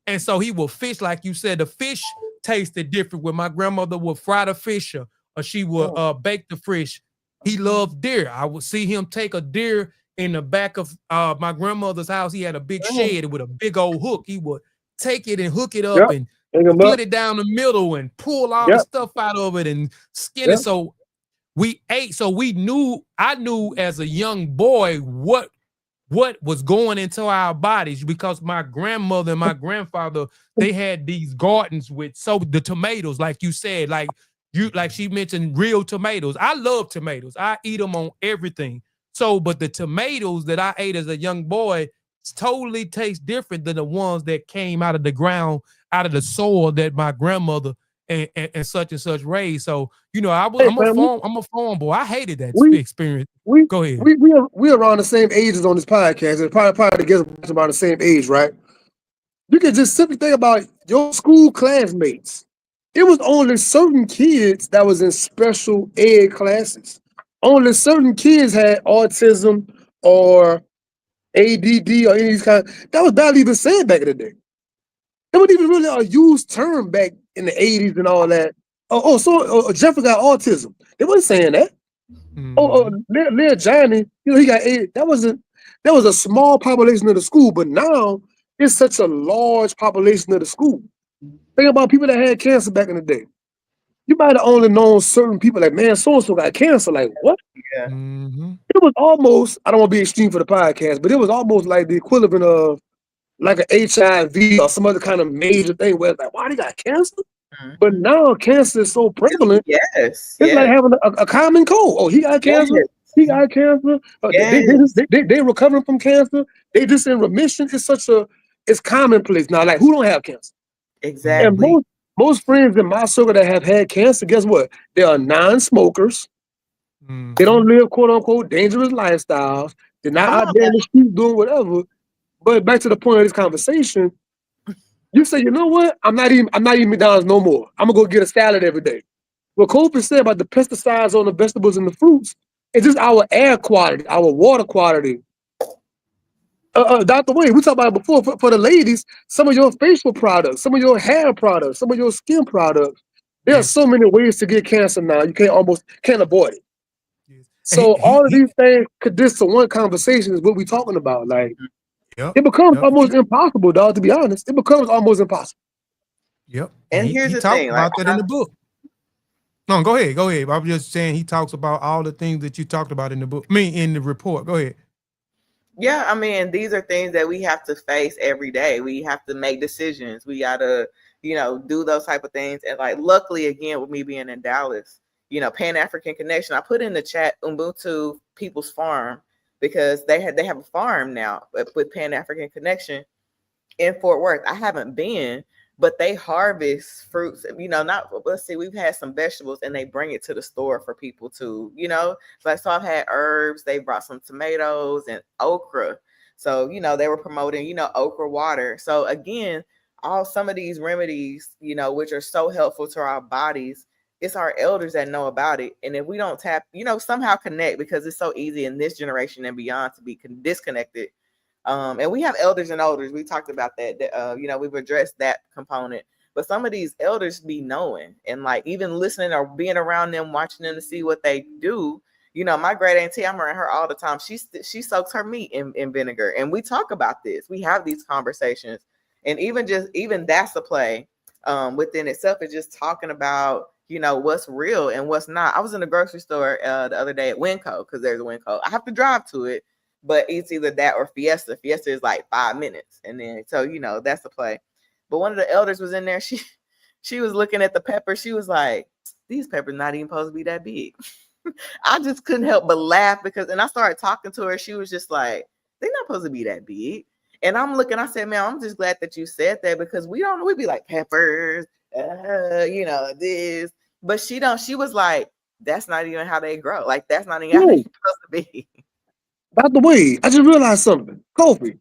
And so he would fish, like you said, the fish tasted different. When my grandmother would fry the fish or she would bake the fish. He loved deer. I would see him take a deer in the back of my grandmother's house. He had a big shed with a big old hook. He would take it and hook it up and split it down the middle and pull all the stuff out of it and skin it. So we ate. So I knew as a young boy what was going into our bodies, because my grandmother and my grandfather, they had these gardens with the tomatoes, like you said, like she mentioned, real tomatoes. I love tomatoes. I eat them on everything. So, but the tomatoes that I ate as a young boy totally taste different than the ones that came out of the ground, out of the soil that my grandmother and such raised. So, I'm a farm boy. I hated that experience. Go ahead. We're around the same ages on this podcast, and probably gets about the same age, right? You can just simply think about your school classmates. It was only certain kids that was in special ed classes. Only certain kids had autism or ADD or any of these kind. That was barely even said back in the day. It wasn't even really a used term back in the 80s and all that. So Jeffrey got autism. They wasn't saying that. Little Johnny, he got AIDS. That was a small population of the school, but now it's such a large population of the school. Think about people that had cancer back in the day. You might have only known certain people, like, man, so-and-so got cancer. Like, what? Yeah. It was almost, I don't want to be extreme for the podcast, but it was almost like the equivalent of like an HIV or some other kind of major thing where it's like, why they got cancer? But now cancer is so prevalent. It's like having a common cold. Oh, he got cancer. Yes. He got cancer. They recovering from cancer. They just in remission. It's commonplace now. Like, who don't have cancer? Exactly. And most friends in my circle that have had cancer, guess what? They are non-smokers. They don't live quote unquote dangerous lifestyles. They're not out there in the street doing whatever. But back to the point of this conversation, you say, you know what? I'm not eating McDonald's no more. I'm gonna go get a salad every day. What Kobe said about the pesticides on the vegetables and the fruits, it's just our air quality, our water quality. Dr. Wayne, we talked about it before. For the ladies, some of your facial products, some of your hair products, some of your skin products. There are so many ways to get cancer now. You can't avoid it. Yes. So all of these things condense to one conversation is what we're talking about. Like, it becomes almost impossible, dog. To be honest, it becomes almost impossible. Yep. And here's the thing, about that in the book. No, go ahead. I'm just saying he talks about all the things that you talked about in the book. In the report. Go ahead. Yeah, these are things that we have to face every day. We have to make decisions. We gotta, do those type of things. And like, luckily, again, with me being in Dallas, Pan-African Connection, I put in the chat Ubuntu People's Farm, because they have a farm now with Pan-African Connection in Fort Worth. I haven't been, but they harvest fruits, we've had some vegetables and they bring it to the store for people to, so I've had herbs. They brought some tomatoes and okra. So, they were promoting, okra water. So again, some of these remedies, which are so helpful to our bodies, it's our elders that know about it. And if we don't somehow connect, because it's so easy in this generation and beyond to be disconnected. And we have elders and elders. We talked about that. We've addressed that component. But some of these elders be knowing, and like even listening or being around them, watching them to see what they do. My great auntie, I'm around her all the time. She soaks her meat in vinegar, and we talk about this. We have these conversations, and even that's a play within itself. Is just talking about what's real and what's not. I was in the grocery store the other day at Winco, because there's a Winco. I have to drive to it. But it's either that or Fiesta. Fiesta is like 5 minutes. And then, so, that's the play. But one of the elders was in there. She was looking at the pepper. She was like, these peppers not even supposed to be that big. I just couldn't help but laugh and I started talking to her. She was just like, they're not supposed to be that big. And I'm looking, I said, man, I'm just glad that you said that, because we don't know. We'd be like peppers, this. But she was like, that's not even how they grow. Like, that's not even how No, they're supposed to be. by the way, I just realized something. Kofi,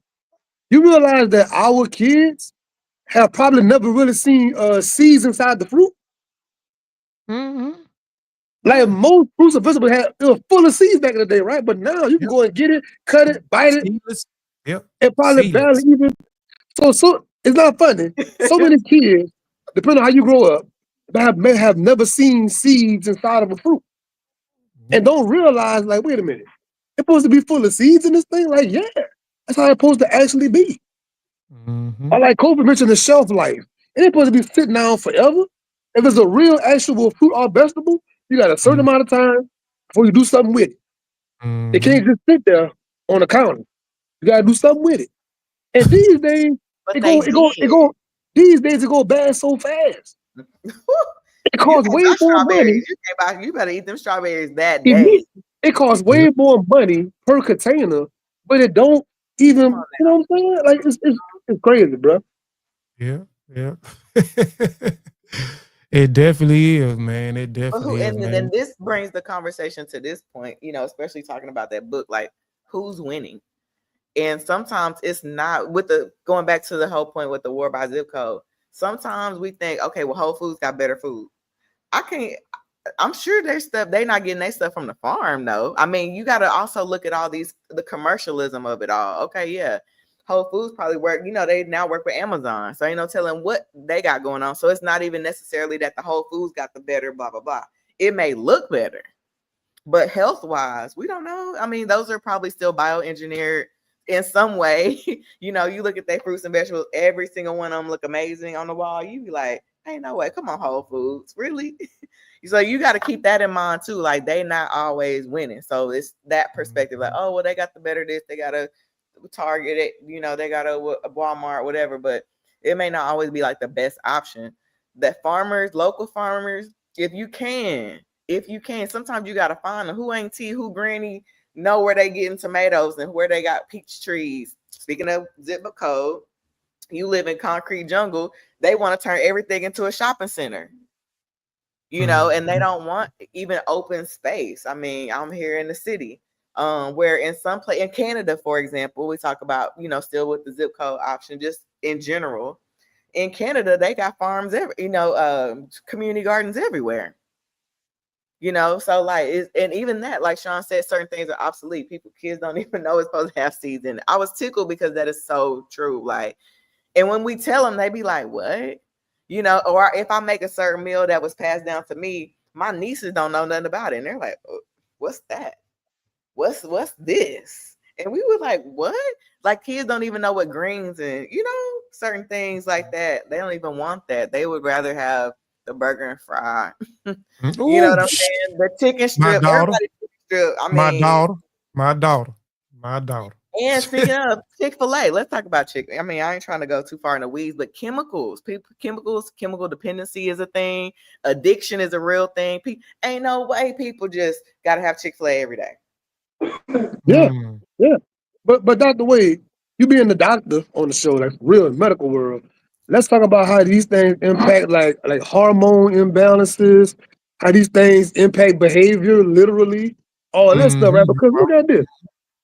you realize that our kids have probably never really seen seeds inside the fruit? Mm-hmm. Like Yeah. most fruits and vegetables it was full of seeds back in the day, right? But now you can Yep. go and get it, cut it, bite it, Seedless. Yep. and probably barely Seedless. even. So it's not funny. So many kids, depending on how you grow up, that may have never seen seeds inside of a fruit and Yeah. don't realize, like, wait a minute, it's supposed to be full of seeds in this thing? Like, yeah, that's how it's supposed to actually be. Mm-hmm. Or like Kobe mentioned, the shelf life. It ain't supposed to be sitting down forever. If it's a real actual fruit or vegetable, you got a certain amount of time before you do something with it. It Mm-hmm. can't just sit there on the counter. You gotta do something with it. And these days, But it they go, it go, it did. go. These days, it go bad so fast. It You costs can't way buy more money. strawberries. You can't buy. You better eat them strawberries that day. It, it costs Yep. way more money per container, but it don't Come on even. You know now. what I'm saying? Like it's crazy, bro. Yeah. Yeah. It definitely is, man. It But who? definitely is, And then man. this brings the conversation to this point. Especially talking about that book. Like, who's winning? And sometimes it's not with the going back to the whole point with the war by zip code. Sometimes we think, okay, well, Whole Foods got better food. I can't. I'm sure their stuff, they not getting their stuff from the farm though. I mean, you got to also look at all the commercialism of it all. Okay, yeah. Whole Foods probably work, they now work with Amazon. So ain't no telling what they got going on. So it's not even necessarily that the Whole Foods got the better, blah, blah, blah. It may look better, but health wise, we don't know. I mean, those are probably still bioengineered in some way. You look at their fruits and vegetables, every single one of them look amazing on the wall. You be like, ain't no way. Come on, Whole Foods. Really? So you got to keep that in mind too. Like, they not always winning. So it's that perspective. Like, oh, well, they got the better this. They got a Target it. They got a Walmart, whatever. But it may not always be like the best option. That farmers, local farmers, if you can, sometimes you got to find them. Who ain't T, who granny know where they getting tomatoes and where they got peach trees. Speaking of zip code, you live in concrete jungle. They want to turn everything into a shopping center. And they don't want even open space. I mean, I'm here in the city, where in some place in Canada, for example, we talk about, still with the zip code option, just in general. In Canada, they got farms, community gardens everywhere. So like, and even that, like Sean said, certain things are obsolete. Kids don't even know it's supposed to have seeds in it. I was tickled because that is so true. Like, and when we tell them, they be like, what? Or if I make a certain meal that was passed down to me, my nieces don't know nothing about it. And they're like, what's that? What's this? And we were like, what? Like, kids don't even know what greens and, certain things like that. They don't even want that. They would rather have the burger and fry. You know Ooh, what I'm saying? The chicken my strip, daughter, everybody chicken strip. I my mean, daughter, my daughter, my daughter. and speaking of Chick-fil-A, let's talk about chicken. I mean, I ain't trying to go too far in the weeds, but chemicals, chemical dependency is a thing. Addiction is a real thing. Ain't no way people just got to have Chick-fil-A every day. Yeah, Mm. yeah. But Dr. Wade, you being the doctor on the show, like real medical world, let's talk about how these things impact like hormone imbalances, how these things impact behavior, literally, all that stuff, right? Mm-hmm. Because look at this.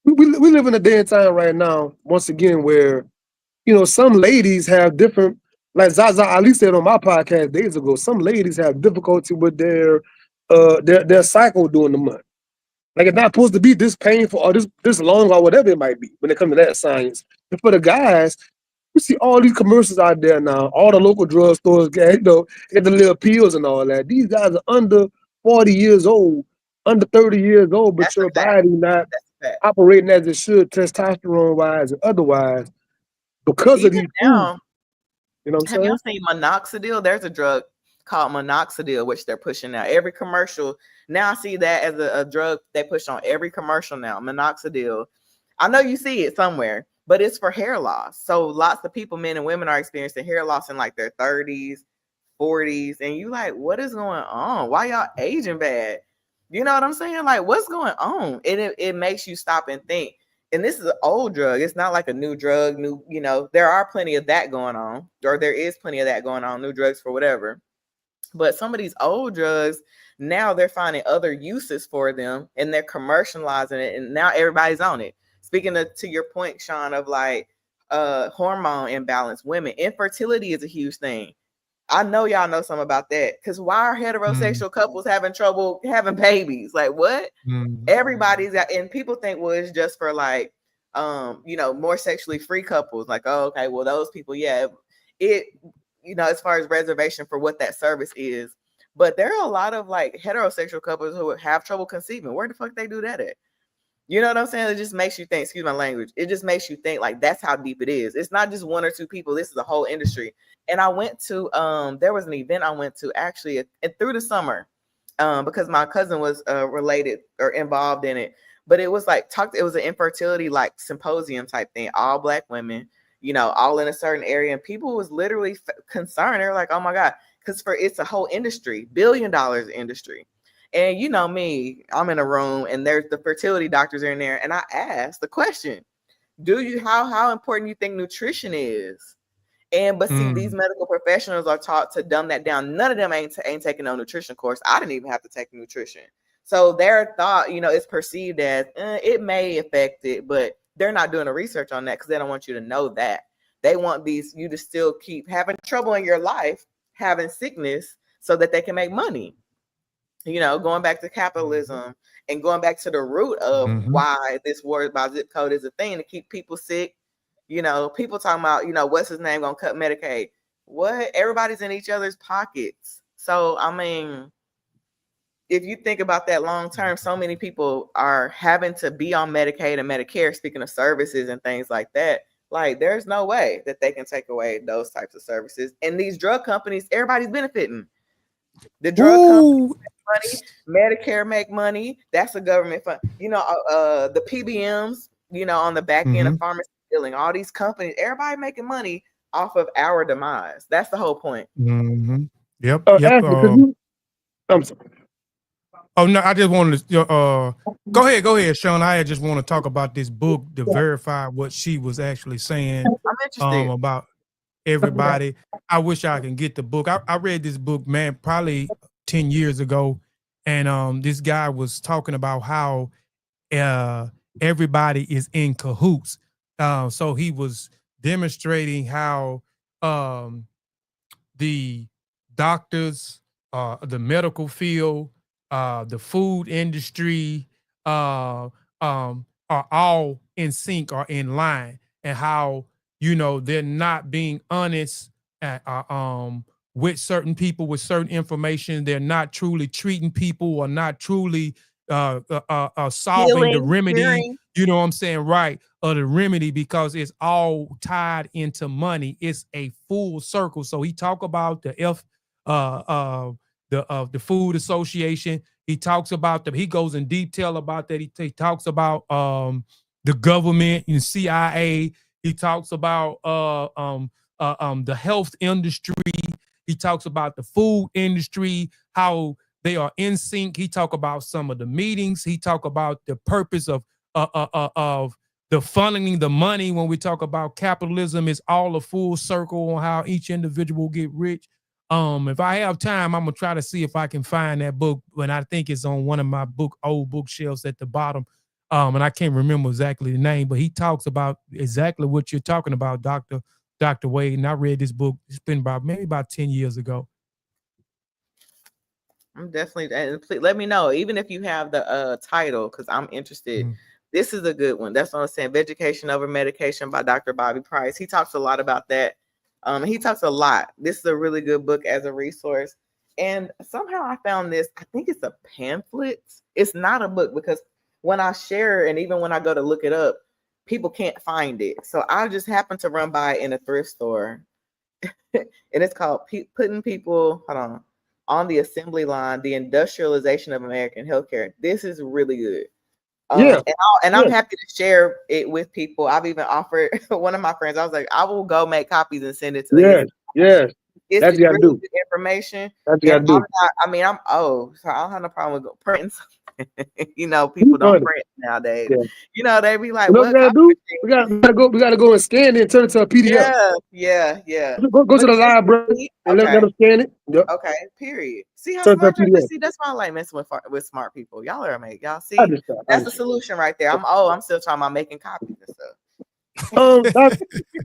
We live in a day and time right now, once again, where some ladies have different, like Zaza Ali said on my podcast days ago, some ladies have difficulty with their cycle during the month. Like, it's not supposed to be this painful or this long or whatever it might be when it comes to that science. And for the guys, we see all these commercials out there now. All the local drugstores get the little pills and all that. These guys are under 40 years old, under 30 years old, but That's a your fact. body not That's a fact. operating as it should, testosterone wise and otherwise, because of Even these foods. now, You know what have I'm y'all saying? seen minoxidil? There's a drug called minoxidil, which they're pushing now. Every commercial now, I see that as a drug they push on every commercial now. Minoxidil. I know you see it somewhere, but it's for hair loss. So lots of people, men and women, are experiencing hair loss in like their 30s, 40s, and you like, what is going on? Why y'all aging bad? You know what I'm saying? Like, what's going on? And it makes you stop and think. And this is an old drug. It's not like a new drug, there are plenty of that going on, or there is plenty of that going on, new drugs for whatever. But some of these old drugs, Now they're finding other uses for them and they're commercializing it, and now everybody's on it. Speaking to your point, Sean, of like hormone imbalance, women, infertility is a huge thing. I know y'all know something about that, because why are heterosexual couples having trouble having babies? Like what? Everybody's got, and people think, well, it's just for like more sexually free couples. Like, oh, okay, well, those people, yeah, it as far as reservation for what that service is. But there are a lot of like heterosexual couples who have trouble conceiving. Where the fuck they do that at? You know what I'm saying? It just makes you think, excuse my language, it just makes you think like that's how deep it is. It's not just one or two people. This is a whole industry. And I went to, there was an event I went to actually through the summer because my cousin was related or involved in it. But it was like, it was an infertility like symposium type thing, all Black women, all in a certain area. And people was literally concerned. They're like, oh my God, because it's a whole industry, $1 billion industry. And you know me, I'm in a room and there's the fertility doctors are in there. And I asked the question, how important you think nutrition is? But see, these medical professionals are taught to dumb that down. None of them ain't taking no nutrition course. I didn't even have to take nutrition. So their thought, it's perceived as it may affect it, but they're not doing the research on that because they don't want you to know that. They want you to still keep having trouble in your life, having sickness, so that they can make money. Going back to capitalism and going back to the root of why this word by zip code is a thing, to keep people sick. People talking about, what's his name gonna cut Medicaid? What? Everybody's in each other's pockets. So, I mean, if you think about that long term, so many people are having to be on Medicaid and Medicare, speaking of services and things like that. Like, there's no way that they can take away those types of services. And these drug companies, everybody's benefiting. The drug companies make money, Medicare make money. That's a government fund. The PBMs, on the back end of pharmacy billing, all these companies, everybody making money off of our demise. That's the whole point. Yep. I'm sorry. Oh no, I just wanted to go ahead, Sean. I just want to talk about this book to verify what she was actually saying. I'm interested about everybody. I wish I can get the book. I read this book, man, probably 10 years ago. And this guy was talking about how everybody is in cahoots. So he was demonstrating how the doctors, the medical field, the food industry are all in sync or in line, and how they're not being honest with certain people with certain information. They're not truly treating people or not truly solving the remedy. Healing. You know what I'm saying? Right. Or the remedy, because it's all tied into money. It's a full circle. So he talked about the the Food Association. He talks about he goes in detail about that. He talks about the government and CIA. He talks about the health industry. He talks about the food industry, how they are in sync. He talk about some of the meetings. He talk about the purpose of the funneling the money. When we talk about capitalism, it's all a full circle on how each individual get rich. If I have time, I'm gonna try to see if I can find that book, and I think it's on one of my old bookshelves at the bottom. And I can't remember exactly the name, but he talks about exactly what you're talking about, Dr. Wade. And I read this book. It's been maybe about 10 years ago. I'm definitely, and please let me know, even if you have the title, because I'm interested. This is a good one. That's what I'm saying. Education Over Medication by Dr. Bobby Price. He talks a lot about that. He talks a lot. This is a really good book as a resource. And somehow I found this, I think it's a pamphlet. It's not a book, because when I share and even when I go to look it up, people can't find it. So I just happened to run by in a thrift store. And it's called Putting People, on the Assembly Line, the Industrialization of American Healthcare. This is really good. And I'm happy to share it with people. I've even offered one of my friends, I was like, I will go make copies and send it to them. Yes. That's It's really good information. That's what you gotta do. I'm old, so I don't have no problem with printing. You know, people Keep don't running. print nowadays. Yeah. You know, they be like, You know what we "What gotta copy do? We machine?" gotta go. We gotta go and scan it and turn it to a PDF. Yeah, yeah, yeah. Go to But the just library see, and let okay, them scan it. Yep. okay, period. See how Turn it to a smart y'all PDF. see? That's why I like messing with smart people. Y'all are amazing. Y'all I see, understand. I that's the understand. solution right there. I'm still talking about making copies and stuff. Doc,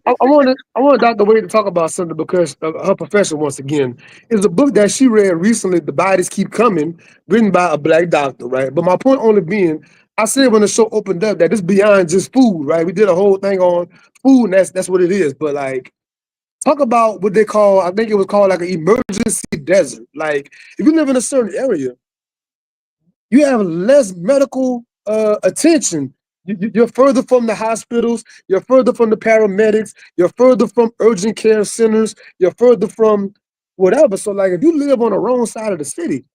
I want Dr. Wade to talk about something because of her profession once again. It's a book that she read recently, The Bodies Keep Coming, written by a black doctor, right? But my point only being, I said when the show opened up that it's beyond just food, right? We did a whole thing on food, and that's what it is. But like, talk about what they call, I think it was called like an emergency desert. Like, if you live in a certain area, you have less medical attention. You're further from the hospitals. You're further from the paramedics. You're further from urgent care centers. You're further from whatever. So, like, if you live on the wrong side of the city,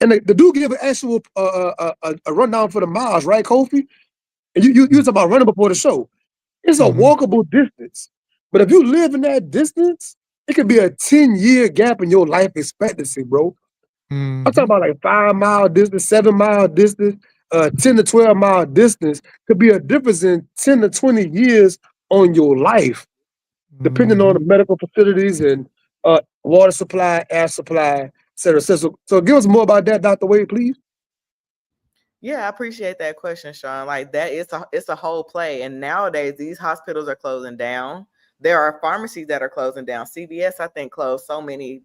and the dude give an actual a rundown for the miles, right, Kofi? And you talking about running before the show. It's a Mhm. walkable distance. But if you live in that distance, it could be a 10-year gap in your life expectancy, bro. I'm talking Mhm. about like 5 mile distance, 7 mile distance, 10 to 12 mile distance could be a difference in 10 to 20 years on your life, depending on the Mhm. medical facilities and water supply, air supply, et cetera, et cetera. So give us more about that, Dr. Wade, please. Yeah, I appreciate that question, Sean. Like that, it's a whole play. And nowadays, these hospitals are closing down. There are pharmacies that are closing down. CVS, I think, closed so many,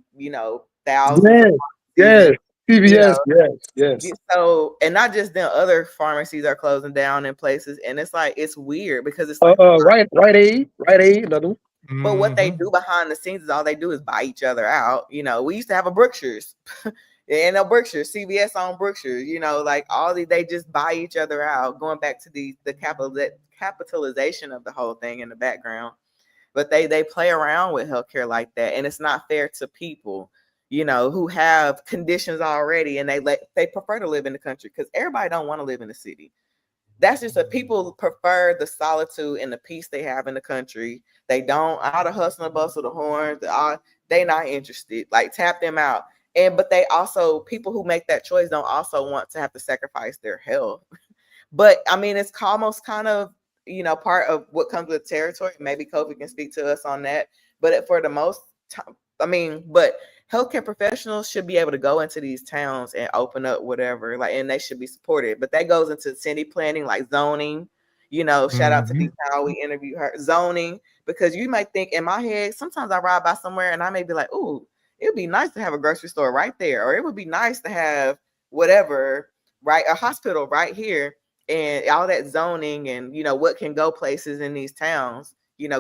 thousands of Yes, pharmacies, yes. and you CVS, know, yes, yes. so and not just them, other pharmacies are closing down in places, and it's like it's weird because it's like, Right Aid, another one. but what they Mhm. do behind the scenes is all they do is buy each other out. We used to have a Brookshire's. And no Brookshire, CVS on Brookshire, like all they just buy each other out, going back to the capitalization of the whole thing in the background. But they play around with healthcare like that, and it's not fair to people, who have conditions already, and they prefer to live in the country because everybody don't want to live in the city. That's just that people prefer the solitude and the peace they have in the country. They don't all the hustle and bustle, the horns, they not interested. Like tap them out. And but they also people who make that choice don't also want to have to sacrifice their health. But I mean, it's almost kind of part of what comes with territory. Maybe Kofi can speak to us on that. But for the most time, I mean, but healthcare professionals should be able to go into these towns and open up whatever, like, and they should be supported. But that goes into city planning, like zoning. Shout out to Mhm. D Town. We interviewed her zoning because you might think in my head. Sometimes I ride by somewhere and I may be like, "Ooh, it would be nice to have a grocery store right there, or it would be nice to have whatever, right, a hospital right here." And all that zoning and what can go places in these towns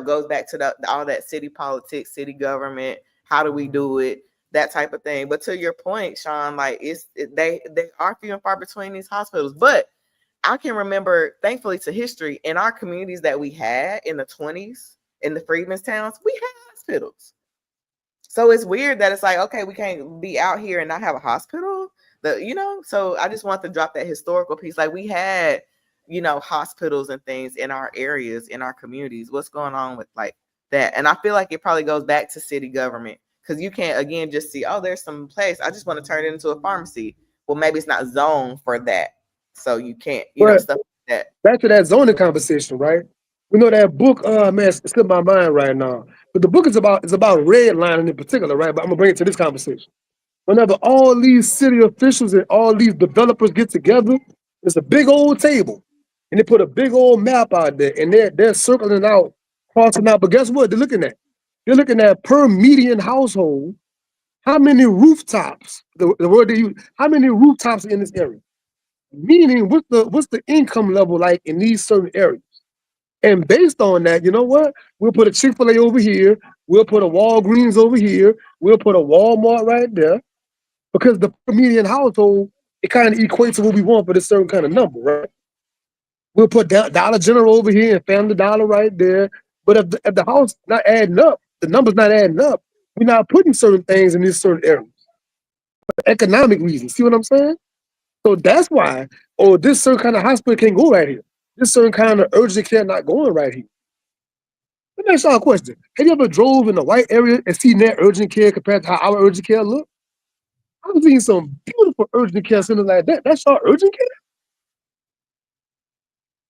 goes back to all that city politics, city government. How do we do it? That type of thing. But to your point, Sean, like they are few and far between, these hospitals. But I can remember, thankfully to history, in our communities that we had in the 20s, in the freedmen's towns, we had hospitals. So it's weird that it's like, okay, we can't be out here and not have a hospital. So I just want to drop that historical piece. Like we had, hospitals and things in our areas, in our communities. What's going on with like that? And I feel like it probably goes back to city government because you can't again just see, oh, there's some place. I just want to turn it into a pharmacy. Well, maybe it's not zoned for that. So you can't, But stuff like that. back to that zoning conversation, right? We know that book, man, it's slipped my mind right now. But the book is about redlining in particular, right? But I'm gonna bring it to this conversation. Whenever all these city officials and all these developers get together, it's a big old table, and they put a big old map out there, and they're circling out, crossing out. But guess what? They're looking at per median household how many rooftops. The word they use. How many rooftops in this area? Meaning, what's the income level like in these certain areas? And based on that, you know what? We'll put a Chick-fil-A over here. We'll put a Walgreens over here. We'll put a Walmart right there because the median household, it kind of equates to what we want for this certain kind of number, right? We'll put Dollar General over here and Family Dollar right there. But if the house not adding up, the number's not adding up, we're not putting certain things in these certain areas for economic reasons. See what I'm saying? So that's why, oh, this certain kind of hospital can't go right here. This certain kind of urgent care not going right here. Let me ask y'all a question. Have you ever drove in the white area and seen that urgent care compared to how our urgent care look? I've seen some beautiful urgent care centers like that. That's our urgent care.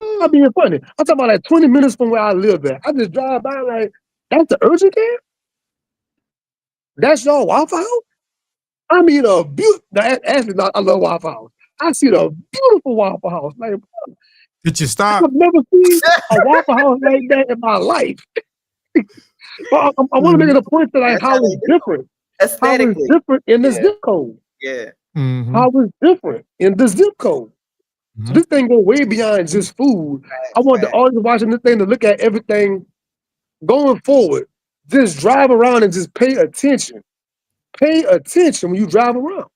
I'm not being funny. I'm talking about like 20 minutes from where I live at. I just drive by like, that's the urgent care? That's your Waffle House? I mean, a beautiful, actually, I love Waffle House. I see the beautiful Waffle House. Like, Did you stop? I've never seen a Waffle House like that in my life. But I want to make it a point that like That's how how they it's do different. How it's aesthetically. different in the Yeah. zip code. Yeah. Mhm. How it's different in the zip code. So Mhm. this thing go way beyond just food. I want to always watching this thing to look at everything going forward. Just drive around and just pay attention. Pay attention when you drive around.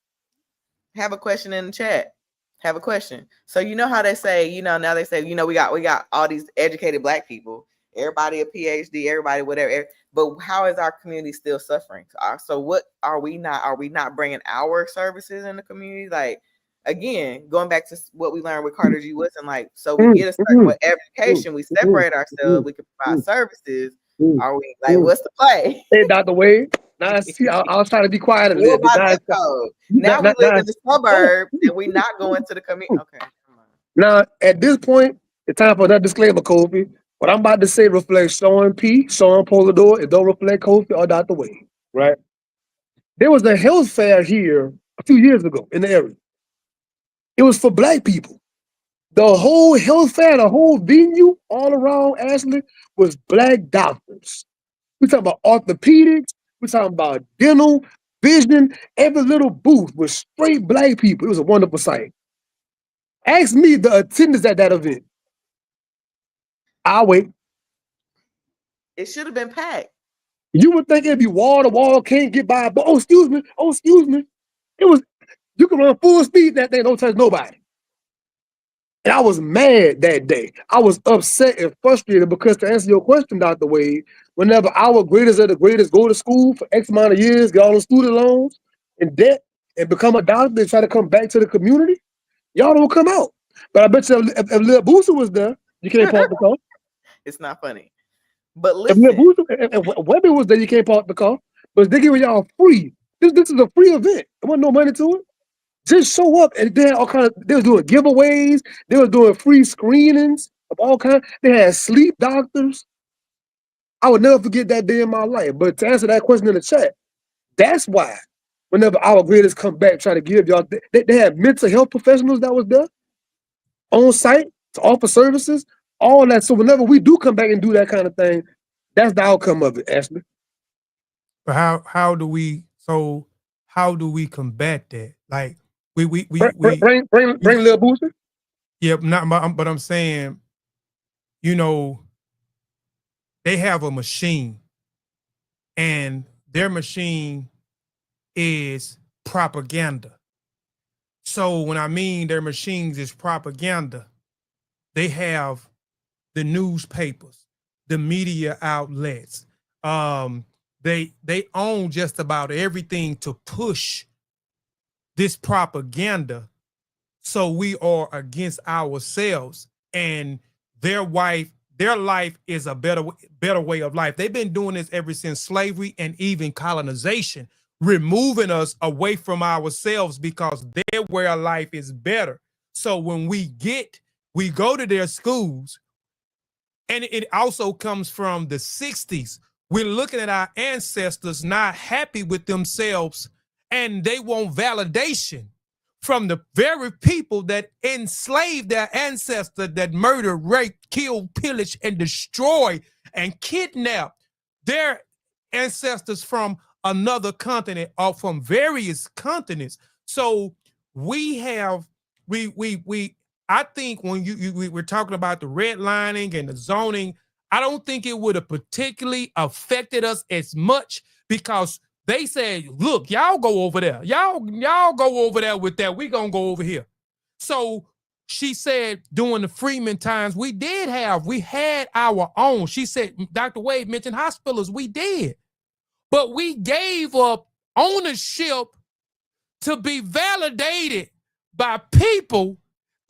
Have a question in the chat. Have a question. So you know how they say, you know, now they say, you know, we got all these educated Black people, everybody a PhD, everybody whatever. But how is our community still suffering? So what are we not? Are we not bringing our services in the community? Like, again, going back to what we learned with Carter G. Woodson, like, so we get a certain education, we separate ourselves, we can provide services. Are we like, what's the play? Hey, Dr. Wade. Now, see, I'll try to be quiet a What little bit. about zip code? Now we live in the suburbs and we not going to the community. Okay. Come on. Now, at this point, it's time for that disclaimer, Kofi. What I'm about to say reflects Sean P., Sean Polidor. It don't reflect Kofi or Dr. Wade, right? There was a health fair here a few years ago in the area. It was for Black people. The whole health fair, the whole venue all around Ashley was Black doctors. We talking about orthopedics. We talking about dental, vision. Every little booth was straight Black people. It was a wonderful sight. Ask me the attendance at that event. I'll wait. It should have been packed. You would think it'd be wall to wall, can't get by. But oh, excuse me. Oh, excuse me. It was, you can run full speed that day, don't touch nobody. And I was mad that day. I was upset and frustrated because, to answer your question, Dr. Wade, whenever our greatest of the greatest go to school for X amount of years, get all the student loans and debt, and become a doctor and try to come back to the community, y'all don't come out. But I bet you if Lil Booster was there, you can't park the car. It's not funny. But If listen, Lil Booster, if Webby was there, you can't park the car. But they're giving y'all free. This is a free event. There wasn't no money to it. Just show up, and they had all kind of. They was doing giveaways. They were doing free screenings of all kinds. They had sleep doctors. I would never forget that day in my life. But to answer that question in the chat, that's why whenever our greatest come back, try to give y'all, they had mental health professionals that was there on site to offer services, all that. So whenever we do come back and do that kind of thing, that's the outcome of it, Ashley. But how do we combat that? Like we bring Lil Booster. Yeah, but I'm saying, you know, they have a machine, and their machine is propaganda. So when I mean their machines is propaganda, they have the newspapers, the media outlets. They own just about everything to push this propaganda. So we are against ourselves, and their life is a better way of life. They've been doing this ever since slavery and even colonization, removing us away from ourselves because their way of life is better. So when we go to their schools, and it also comes from the 60s. We're looking at our ancestors not happy with themselves, and they want validation from the very people that enslaved their ancestors, that murdered, raped, killed, pillaged, and destroyed and kidnapped their ancestors from another continent or from various continents. So I think when we were talking about the redlining and the zoning, I don't think it would have particularly affected us as much because they said, look, y'all go over there. Y'all go over there with that. We gonna go over here. So she said during the Freeman times, we had our own. She said, Dr. Wade mentioned hospitals. We did. But we gave up ownership to be validated by people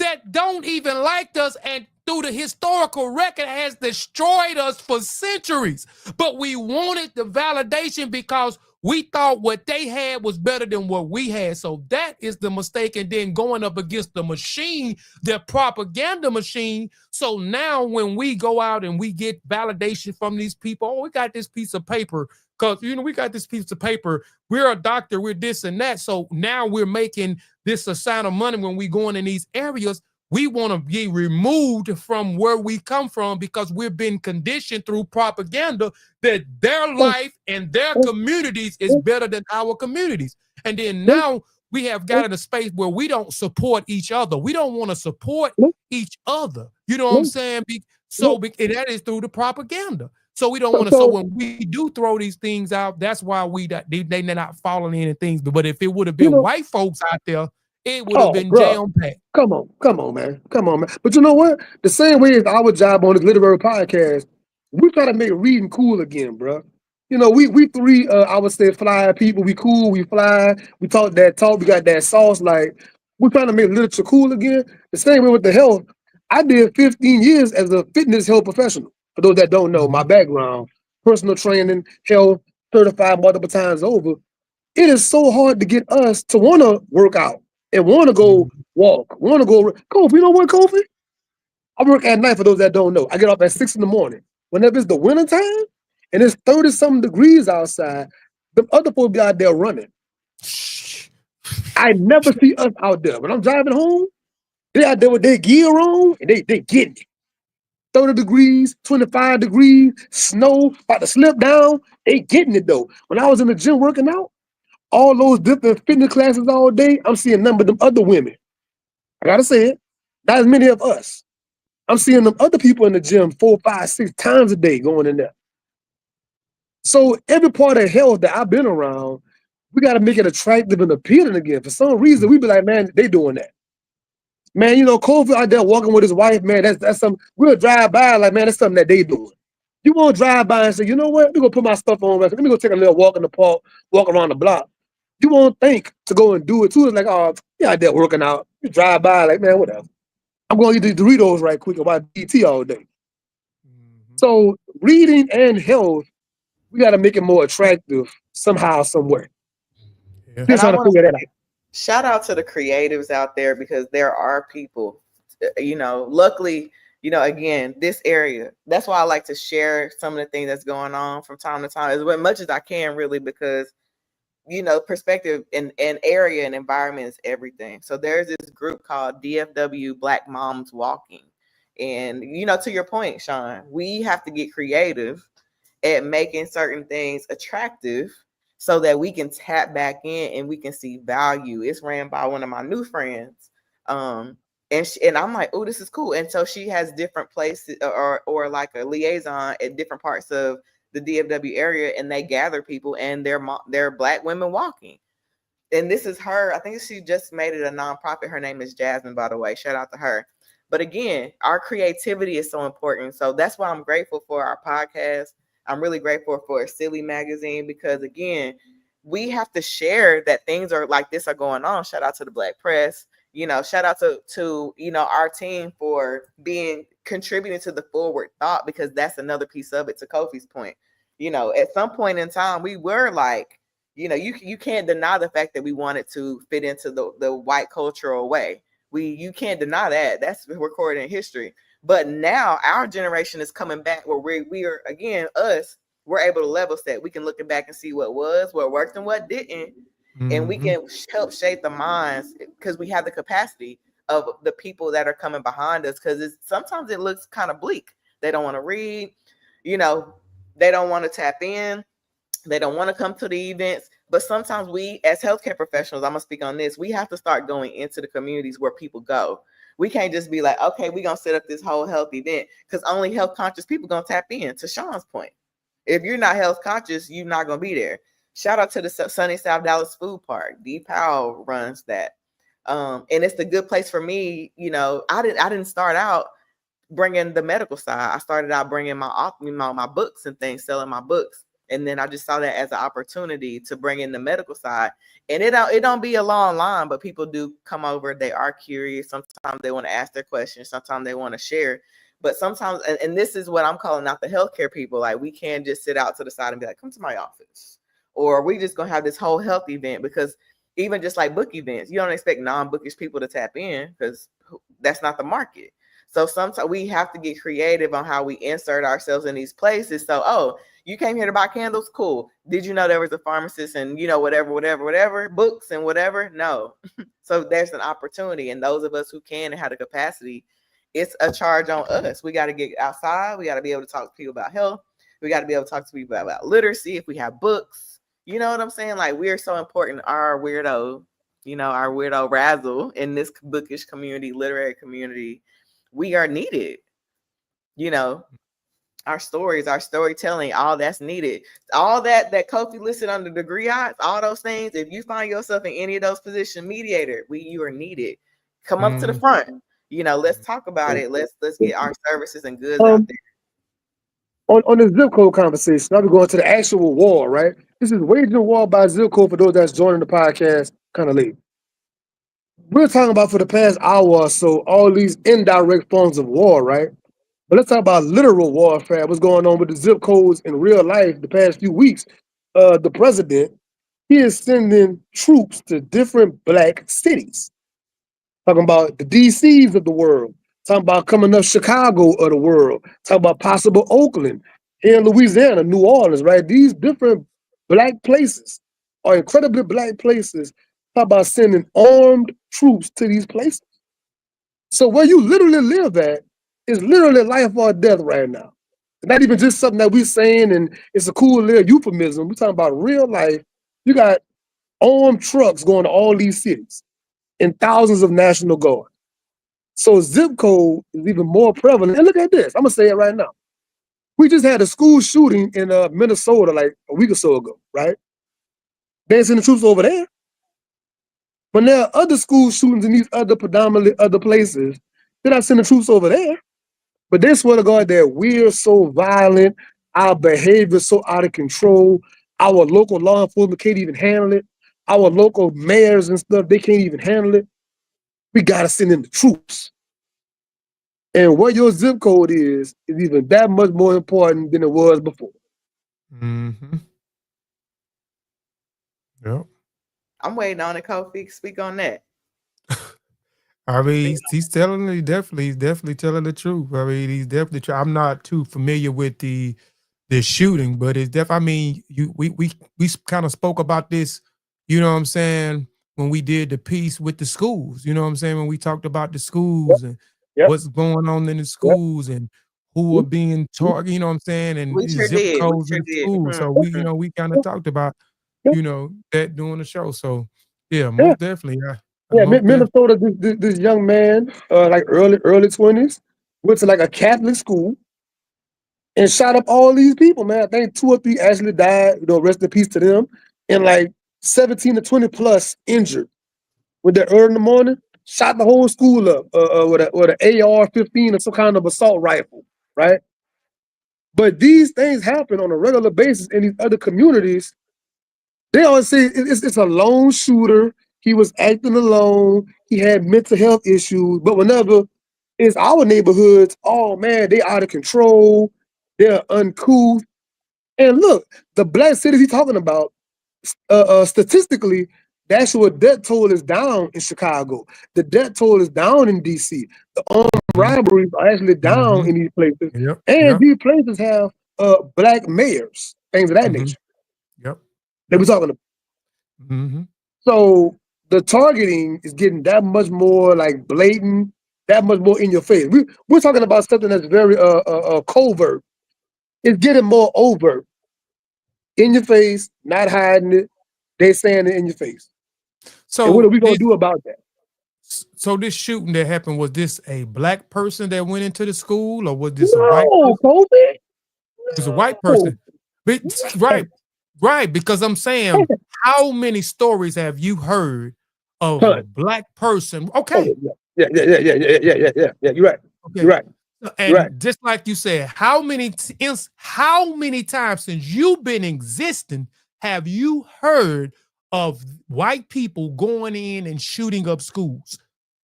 that don't even like us and through the historical record has destroyed us for centuries. But we wanted the validation because We thought what they had was better than what we had. So that is the mistake. And then going up against the machine, the propaganda machine. So now when we go out and we get validation from these people, oh, we got this piece of paper. Because, we got this piece of paper. We're a doctor. We're this and that. So now we're making this a sign of money when we going in these areas. We want to be removed from where we come from because we've been conditioned through propaganda that their life and their communities is better than our communities. And then now we have gotten a space where we don't support each other. We don't want to support each other. You know what I'm saying? And that is through the propaganda. So we don't want to. So when we do throw these things out, that's why they're not falling in and things. But if it would have been white folks out there, it would have been jam-packed. Come on, man. But you know what? The same way as our job on this literary podcast, we try to make reading cool again, bro. We three, I would say, fly people. We cool, we fly, we talk that talk, we got that sauce. Like, we're trying to make literature cool again. The same way with the health. I did 15 years as a fitness health professional. For those that don't know, my background, personal training, health, certified multiple times over. It is so hard to get us to want to work out and want to go walk, want to go. Kofi, you know what, Kofi? I work at night for those that don't know. I get up at 6 a.m. Whenever it's the winter time and it's 30-something degrees outside, the other folks be out there running. I never see us out there. When I'm driving home, they out there with their gear on and they getting it. 30 degrees, 25 degrees, snow, about to slip down. They getting it though. When I was in the gym working out, all those different fitness classes all day, I'm seeing a number of them other women. I gotta say it, not as many of us. I'm seeing them other people in the gym 4, 5, 6 times a day going in there. So every part of health that I've been around, we got to make it attractive and appealing again. For some reason, we be like, man, they doing that. Man, Kofi out there walking with his wife, man, that's something. We'll drive by like, man, that's something that they doing. You won't drive by and say, you know what? Let me go put my stuff on. Let me go take a little walk in the park, walk around the block. You won't think to go and do it too. It's like, oh, yeah, out there working out. You drive by like, man, whatever. I'm going to eat the Doritos right quick and watch BT all day. So reading and health, we got to make it more attractive somehow, somewhere. Yeah. And I want to figure that out. Shout out to the creatives out there because there are people, luckily, again, this area, that's why I like to share some of the things that's going on from time to time as much as I can, really, because perspective and area and environment is everything. So there's this group called DFW Black Moms Walking. And, to your point, Sean, we have to get creative at making certain things attractive so that we can tap back in and we can see value. It's ran by one of my new friends. And I'm like, oh, this is cool. And so she has different places or like a liaison at different parts of the DFW area, and they gather people and they're Black women walking. And this is her. I think she just made it a nonprofit. Her name is Jasmine, by the way. Shout out to her. But again, our creativity is so important. So that's why I'm grateful for our podcast. I'm really grateful for Silly Magazine because, again, we have to share that things are like this are going on. Shout out to the Black press. Shout out to our team for contributing to the forward thought, because that's another piece of it. To Kofi's point, at some point in time, we were like, you can't deny the fact that we wanted to fit into the white cultural way. You can't deny that. That's recorded in history. But now our generation is coming back where we are, again, we're able to level set. We can look back and see what worked and what didn't. And we can help shape the minds because we have the capacity of the people that are coming behind us, because sometimes it looks kind of bleak. They don't want to read, they don't want to tap in. They don't want to come to the events. But sometimes we, as healthcare professionals, I'm going to speak on this, we have to start going into the communities where people go. We can't just be like, okay, we're going to set up this whole health event because only health conscious people going to tap in, to Sean's point. If you're not health conscious, you're not going to be there. Shout out to the Sunny South Dallas Food Park. D. Powell runs that. And it's a good place for me. I didn't start out bringing the medical side. I started out bringing my books and things, selling my books. And then I just saw that as an opportunity to bring in the medical side. And it don't be a long line, but people do come over. They are curious. Sometimes they want to ask their questions. Sometimes they want to share. But sometimes, and this is what I'm calling out the healthcare people, like we can't just sit out to the side and be like, come to my office. or we just gonna have this whole health event. Because even just like book events, you don't expect non-bookish people to tap in because that's not the market. So sometimes we have to get creative on how we insert ourselves in these places. So, oh, you came here to buy candles? Cool. Did you know there was a pharmacist and, you know, whatever, books and whatever? No. So there's an opportunity. And those of us who can and have the capacity, it's a charge on us. We got to get outside. We got to be able to talk to people about health. We got to be able to talk to people about literacy if we have books. You know what I'm saying? Like, we're so important. Our weirdo razzle in this bookish community, literary community, we are needed. You know, our stories, our storytelling, all that's needed. All that Kofi listed under the Griots, all those things. If you find yourself in any of those positions, mediator, you are needed. Come up to the front. You know, let's talk about it. Let's get our services and goods out there. On the zip code conversation, now we're going to the actual war, right? This is waging war by zip code for those that's joining the podcast kind of late. We're talking about for the past hour or so all these indirect forms of war, right? But let's talk about literal warfare. What's going on with the zip codes in real life the past few weeks? The president, he is sending troops to different black cities. Talking about the DCs of the world. Talking about coming up Chicago of the world. Talking about possible Oakland, here in Louisiana, New Orleans, right? These different black places are incredibly black places. Talk about sending armed troops to these places. So where you literally live at is literally life or death right now. Not even just something that we're saying and it's a cool little euphemism. We're talking about real life. You got armed trucks going to all these cities and thousands of National Guard. So zip code is even more prevalent. And look at this. I'm going to say it right now. We just had a school shooting in Minnesota like a week or so ago, right? They sending troops over there. When there are other school shootings in these other predominantly other places, they're not sending troops over there. But they swear to God that we're so violent, our behavior is so out of control, our local law enforcement can't even handle it, our local mayors and stuff, they can't even handle it. We gotta send in the troops. And what your zip code is even that much more important than it was before. Mm-hmm. Yep. I'm waiting on it, Kofi. Speak on that. I mean, he's telling he's definitely telling the truth. I mean, he's definitely. I'm not too familiar with the shooting, but it's definitely. I mean, we kind of spoke about this. You know what I'm saying? When we did the piece with the schools, you know what I'm saying? When we talked about the schools and what's going on in the schools and who are being targeted, you know what I'm saying? And We sure zip did. codes in the schools. So we kind of talked about, that during the show. So yeah, most definitely. Minnesota, this young man, like early 20s, went to like a Catholic school and shot up all these people, man. I think 2 or 3 actually died, rest in peace to them. And like 17 to 20 plus injured. With that early in the morning, shot the whole school up with an AR-15 or some kind of assault rifle, right? But these things happen on a regular basis in these other communities. They always say it's a lone shooter. He was acting alone. He had mental health issues. But whenever it's our neighborhoods, oh man, they out of control. They're uncouth. And look, the black cities he's talking about, statistically, the actual death toll is down in Chicago. The death toll is down in DC. The armed robberies are actually down in these places. And these places have black mayors, things of that nature. That we're talking about. So the targeting is getting that much more like blatant, that much more in your face. We're talking about something that's very covert. It's getting more overt. In your face, not hiding it. They saying it in your face. So and what are we gonna do about that? So this shooting that happened, was this a black person that went into the school, or was this a white person? Kobe? It was a white person. But, right. Because I'm saying, how many stories have you heard of a black person? Okay. Yeah. You're right. Okay. You're right. And just like you said, how many times since you've been existing have you heard of white people going in and shooting up schools?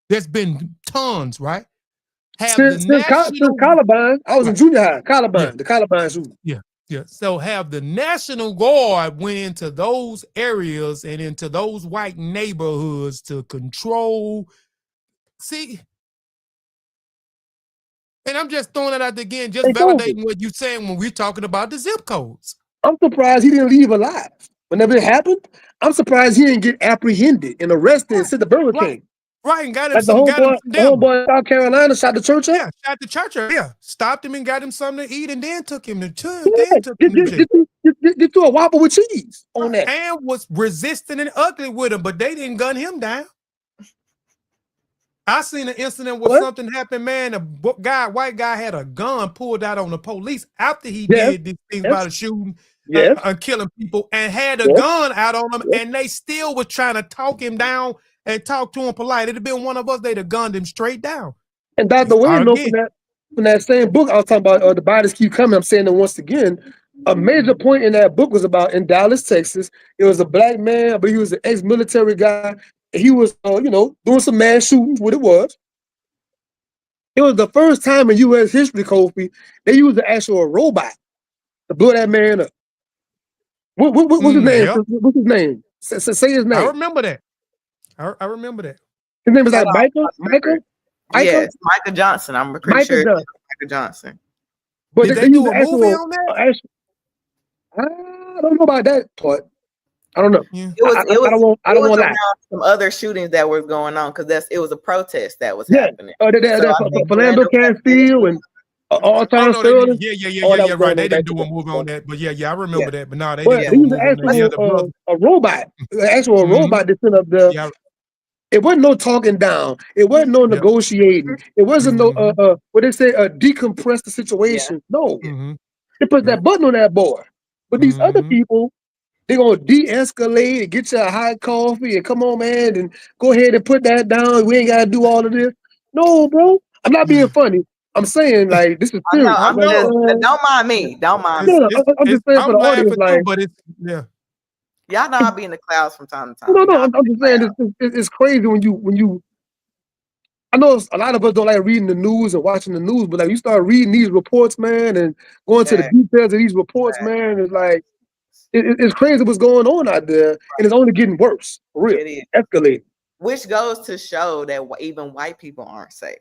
There's been tons, right? Since Columbine, I was in junior high. Columbine, the Columbine shooting. Yeah. Yeah. So have the National Guard went into those areas and into those white neighborhoods to control. See, and I'm just throwing it out there again, just Take over. validating what you're saying when we're talking about the zip codes. I'm surprised he didn't leave alive. Whenever it happened, I'm surprised he didn't get apprehended and arrested and sent to Burger King. Right, and got him Like the some, got him homeboy, some the dinner. homeboy in South Carolina shot the church up. Yeah, shot the church up. Yeah, stopped him and got him something to eat, and then took him to church. Yeah, Then took him to jail. Get threw a Whopper with cheese on that. And was resistant and ugly with him, but they didn't gun him down. I seen an incident where something happened, man. A white guy had a gun pulled out on the police after he did these things about the shooting and killing people, and had a gun out on him, and they still was trying to talk him down and talk to him polite. It'd have been one of us, they'd have gunned him straight down. And Dr. Wade knows from that same book I was talking about, the bodies keep coming. I'm saying it once again. A major point in that book was about in Dallas, Texas. It was a black man, but he was an ex-military guy. He was, doing some mass shootings. What it was. It was the first time in U.S. history, Kofi, they used an actual robot to blow that man up. What's his name? Yep. What's his name? Say his name. I remember that. I remember that. His name is like Michael. Yes, Michael Johnson. I'm pretty sure it's Michael Johnson. But did they do a movie on that? I don't know about that part. I don't know. Yeah. It was I don't want to lie. Some other shootings that were going on because it was a protest that was happening. Philando Castile and all time Sterling. Yeah, right. They didn't do a movie on that, but yeah, I remember that. But no, they didn't do a movie on that. A robot, actual robot that sent up there. Yeah. It wasn't no talking down. It wasn't no negotiating. It wasn't no what they say, decompress the situation. Yeah. No, they put that button on that boy. But these other people, they're gonna de-escalate and get you a hot coffee and come on, man, and go ahead and put that down. We ain't gotta do all of this. No, bro. I'm not being funny. I'm saying like this is serious. Don't mind me. Don't mind me. I'm just saying for the audience, like, but it's y'all know I'll be in the clouds from time to time. No, I'm just saying it's crazy when you. I know a lot of us don't like reading the news and watching the news, but like you start reading these reports, man, and going to the details of these reports, man, it's like it's crazy what's going on out there, and it's only getting worse. For real, escalating. Which goes to show that even white people aren't safe.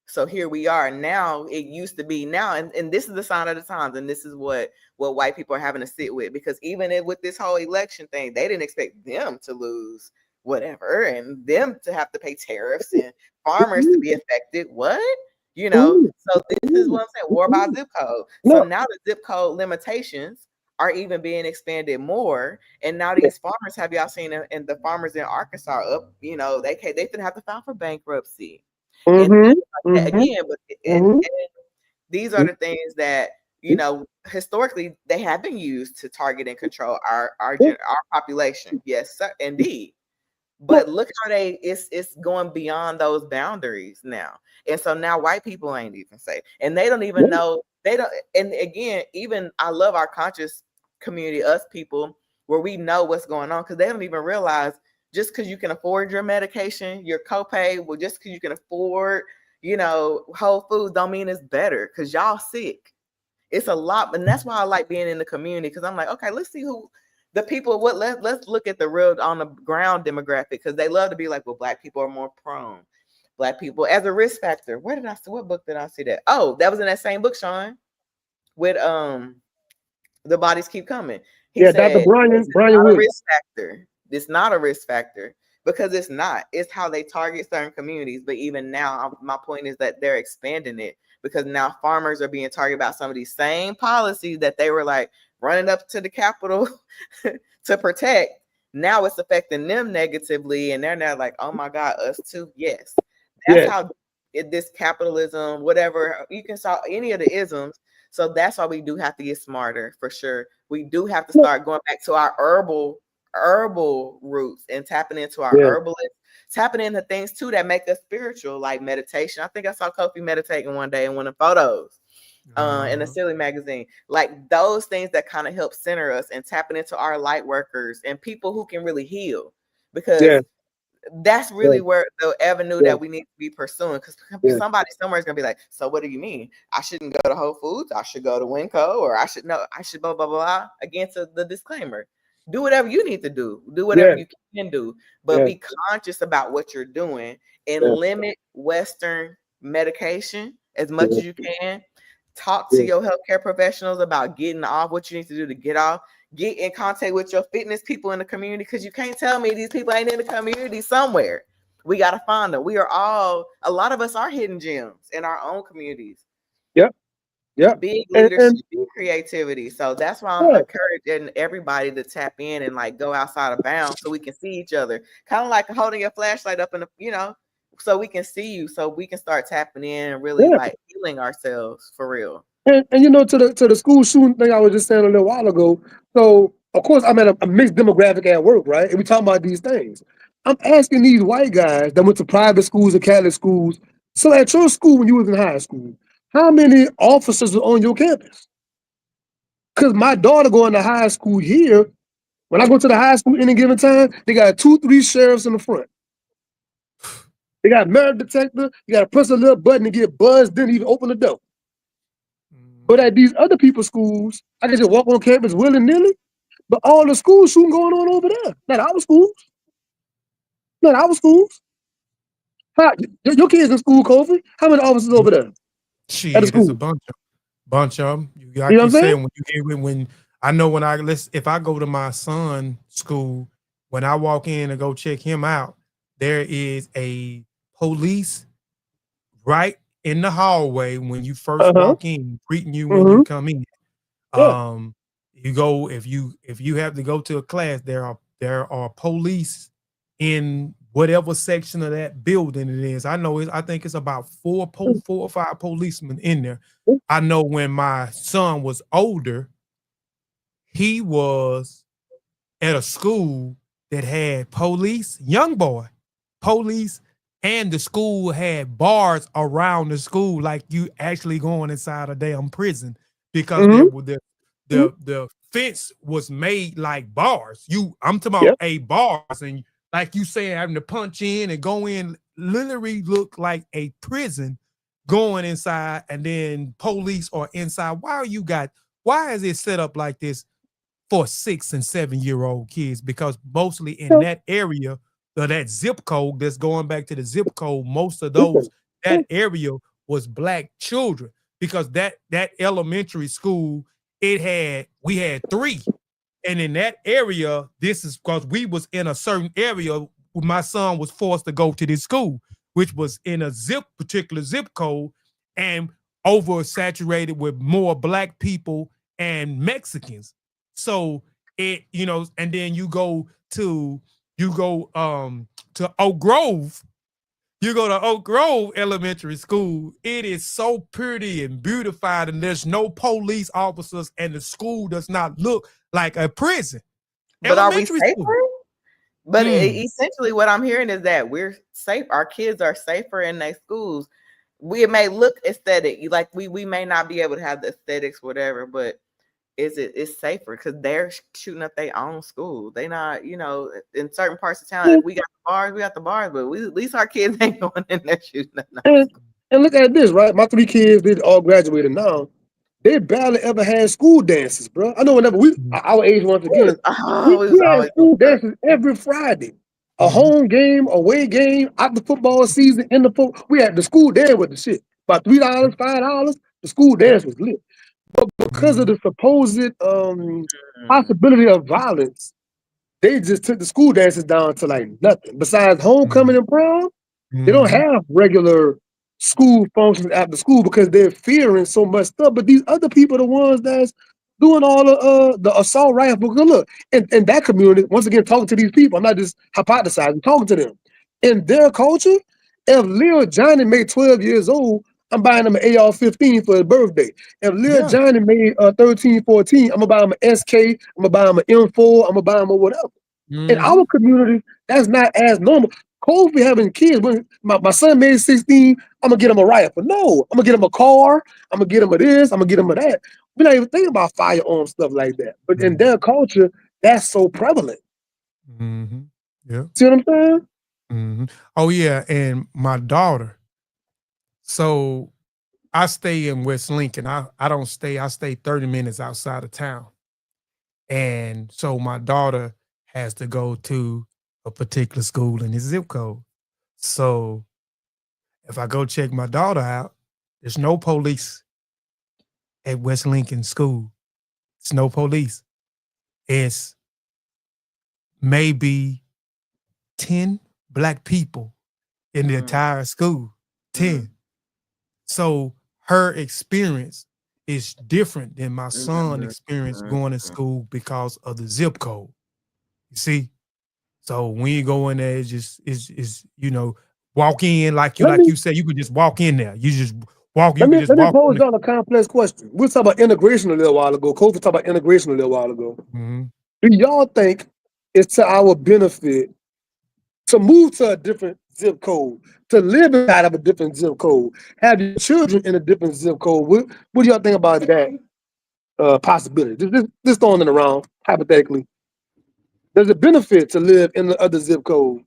So here we are now. It used to be now, and this is the sign of the times, and this is what white people are having to sit with, because even with this whole election thing, they didn't expect them to lose whatever and them to have to pay tariffs and farmers to be affected. What? So this is what I'm saying, war by zip code. So now the zip code limitations are even being expanded more, and now these farmers, have y'all seen, and the farmers in Arkansas up, they finna have to file for bankruptcy. And these are the things that historically they have been used to target and control our population. Yes, sir, indeed. But look how it's going beyond those boundaries now, and so now white people ain't even safe, and they don't even know. They don't. And again, even I love our conscious community, us people, where we know what's going on, because they don't even realize. Just because you can afford your medication, your copay, well, just because you can afford, Whole Foods, don't mean it's better, because y'all sick. It's a lot, and that's why I like being in the community, because I'm like, okay, let's see who the people. Let's look at the real on the ground demographic, because they love to be like, well, Black people are more prone. Black people as a risk factor. Where did I see? What book did I see that? Oh, that was in that same book, Sean, with The Bodies Keep Coming. He said, Dr. Brian Williams. Risk factor. It's not a risk factor, because it's not. It's how they target certain communities. But even now, my point is that they're expanding it, because now farmers are being targeted about some of these same policies that they were like running up to the Capitol to protect. Now it's affecting them negatively, and they're now like, oh my God, us too. Yes, that's how this capitalism, whatever, you can saw any of the isms. So that's why we do have to get smarter, for sure. We do have to start going back to our herbal roots and tapping into our herbalists, tapping into things too that make us spiritual, like meditation. I think I saw Kofi meditating one day in one of the photos in a Silly magazine. Like those things that kind of help center us and tapping into our light workers and people who can really heal, because that's really where the avenue Yeah. that we need to be pursuing, because Yeah. somebody somewhere is gonna be like, so what do you mean? I shouldn't go to Whole Foods, I should go to Winco, or I should blah blah blah. Against the disclaimer. Do whatever you need to do. Do whatever Yeah. you can do, but Yeah. be conscious about what you're doing and Yeah. limit Western medication as much Yeah. as you can. Talk to Yeah. your healthcare professionals about getting off, what you need to do to get off. Get in contact with your fitness people in the community, because you can't tell me these people ain't in the community somewhere. We got to find them. We are all, a lot of us are hidden gems in our own communities. Yep. Yep. Big And leadership, big creativity. So that's why I'm yeah. encouraging everybody to tap in and like go outside of bounds so we can see each other. Kind of like holding your flashlight up in the, so we can see you, so we can start tapping in and really Yeah. like healing ourselves for real. And to the school shooting thing I was just saying a little while ago. So of course I'm at a mixed demographic at work, right? And we talking about these things. I'm asking these white guys that went to private schools and Catholic schools. So at your school when you was in high school, how many officers were on your campus? Because my daughter going to high school here. When I go to the high school any given time, they got 2-3 sheriffs in the front. They got a metal detector. You got to press a little button to get buzzed, then even open the door. But at these other people's schools, I can just walk on campus willy-nilly. But all the school shooting going on over there. Not our schools. Not our schools. Your kids in school, Kofi? How many officers over there at the Shit, it's a school? bunch of them. You Like know you what I'm said, saying? when I know if I go to my son's school, when I walk in and go check him out, there is a police right in the hallway when you first Uh-huh. walk in, greeting you when Mm-hmm. you come in. Yeah. You go if you have to go to a class, there are police in whatever section of that building it is. I think it's about four or five policemen in there. I know when my son was older, he was at a school that had police, young boy, police, and the school had bars around the school, like you actually going inside a damn prison, because Mm-hmm. the fence was made like bars. I'm talking Yeah. about a bars, and like you saying, having to punch in and go in, literally look like a prison going inside, and then police are inside. Why is it set up like this for 6 and 7-year-old kids? Because mostly in that area, or that zip code, that's going back to the zip code, most of that area was black children, because that elementary school, we had 3. And in that area, this is because we was in a certain area where my son was forced to go to this school, which was in a particular zip code, and oversaturated with more black people and Mexicans. So and then to Oak Grove. You go to Oak Grove Elementary School. It is so pretty and beautified, and there's no police officers, and the school does not look like a prison. But are we Elementary school. safer? But essentially, what I'm hearing is that we're safe. Our kids are safer in their schools. It may look aesthetic, like we may not be able to have the aesthetics, whatever. But it's safer because they're shooting up their own school. They not, in certain parts of town. If we got the bars, but at least our kids ain't going in there shooting up no school. And look at this, right? My 3 kids, they all graduated now. They barely ever had school dances, bro. I know whenever our age once again, We we was had always school dances every Friday. A home game, away game, out the football season, in the football. We had the school dance with the shit. About $3, $5, the school dance was lit. But because of the supposed possibility of violence, they just took the school dances down to like nothing. Besides homecoming and prom, they don't have regular school functions after school because they're fearing so much stuff. But these other people are the ones that's doing all the assault rifle. Because look, in that community, once again, talking to these people, I'm not just hypothesizing, talking to them. In their culture, if Lil Johnny made 12 years old, I'm buying him an AR-15 for his birthday. If Lil Johnny made 13, 14, I'm gonna buy him an SK, I'm gonna buy him an M4, I'm gonna buy him a whatever. In our community, that's not as normal. Kobe having kids. When my son made 16, I'm gonna get him a rifle. No, I'm gonna get him a car. I'm gonna get him a this. I'm gonna get him a that. We're not even thinking about firearm stuff like that. But in their culture, that's so prevalent. Yeah. See what I'm saying? Oh yeah, and my daughter. So I stay in West Lincoln. I don't stay. I stay 30 minutes outside of town, and so my daughter has to go to a particular school in this zip code. So if I go check my daughter out, there's no police at West Lincoln School. It's no police. It's maybe 10 black people in the entire school. 10. So her experience is different than my son's experience going to school because of the zip code. You see? So when you go in there, it's just is walk in like you said, you could just walk in there. You just walk, you Let could me just let me walk pose in. y'all a complex question. We talked about integration a little while ago. Kofi talked about integration a little while ago. Do y'all think it's to our benefit to move to a different zip code, to live inside of a different zip code, have your children in a different zip code? What do y'all think about that possibility? Just throwing it around hypothetically. There's a benefit to live in the other zip code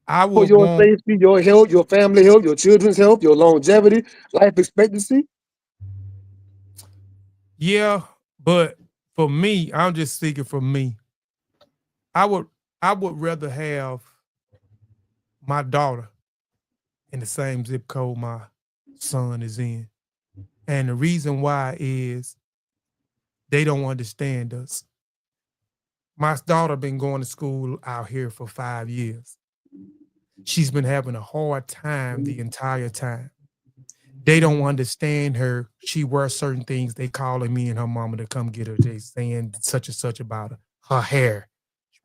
I for would your want, safety, your health, your family health, your children's health, your longevity, life expectancy. yeah, but for me, I'm just speaking for me. I would rather have my daughter in the same zip code my son is in. And the reason why is they don't understand us. My daughter been going to school out here for 5 years. She's been having a hard time the entire time. They don't understand her. She wears certain things. They calling me and her mama to come get her. They saying such and such about her. Her hair.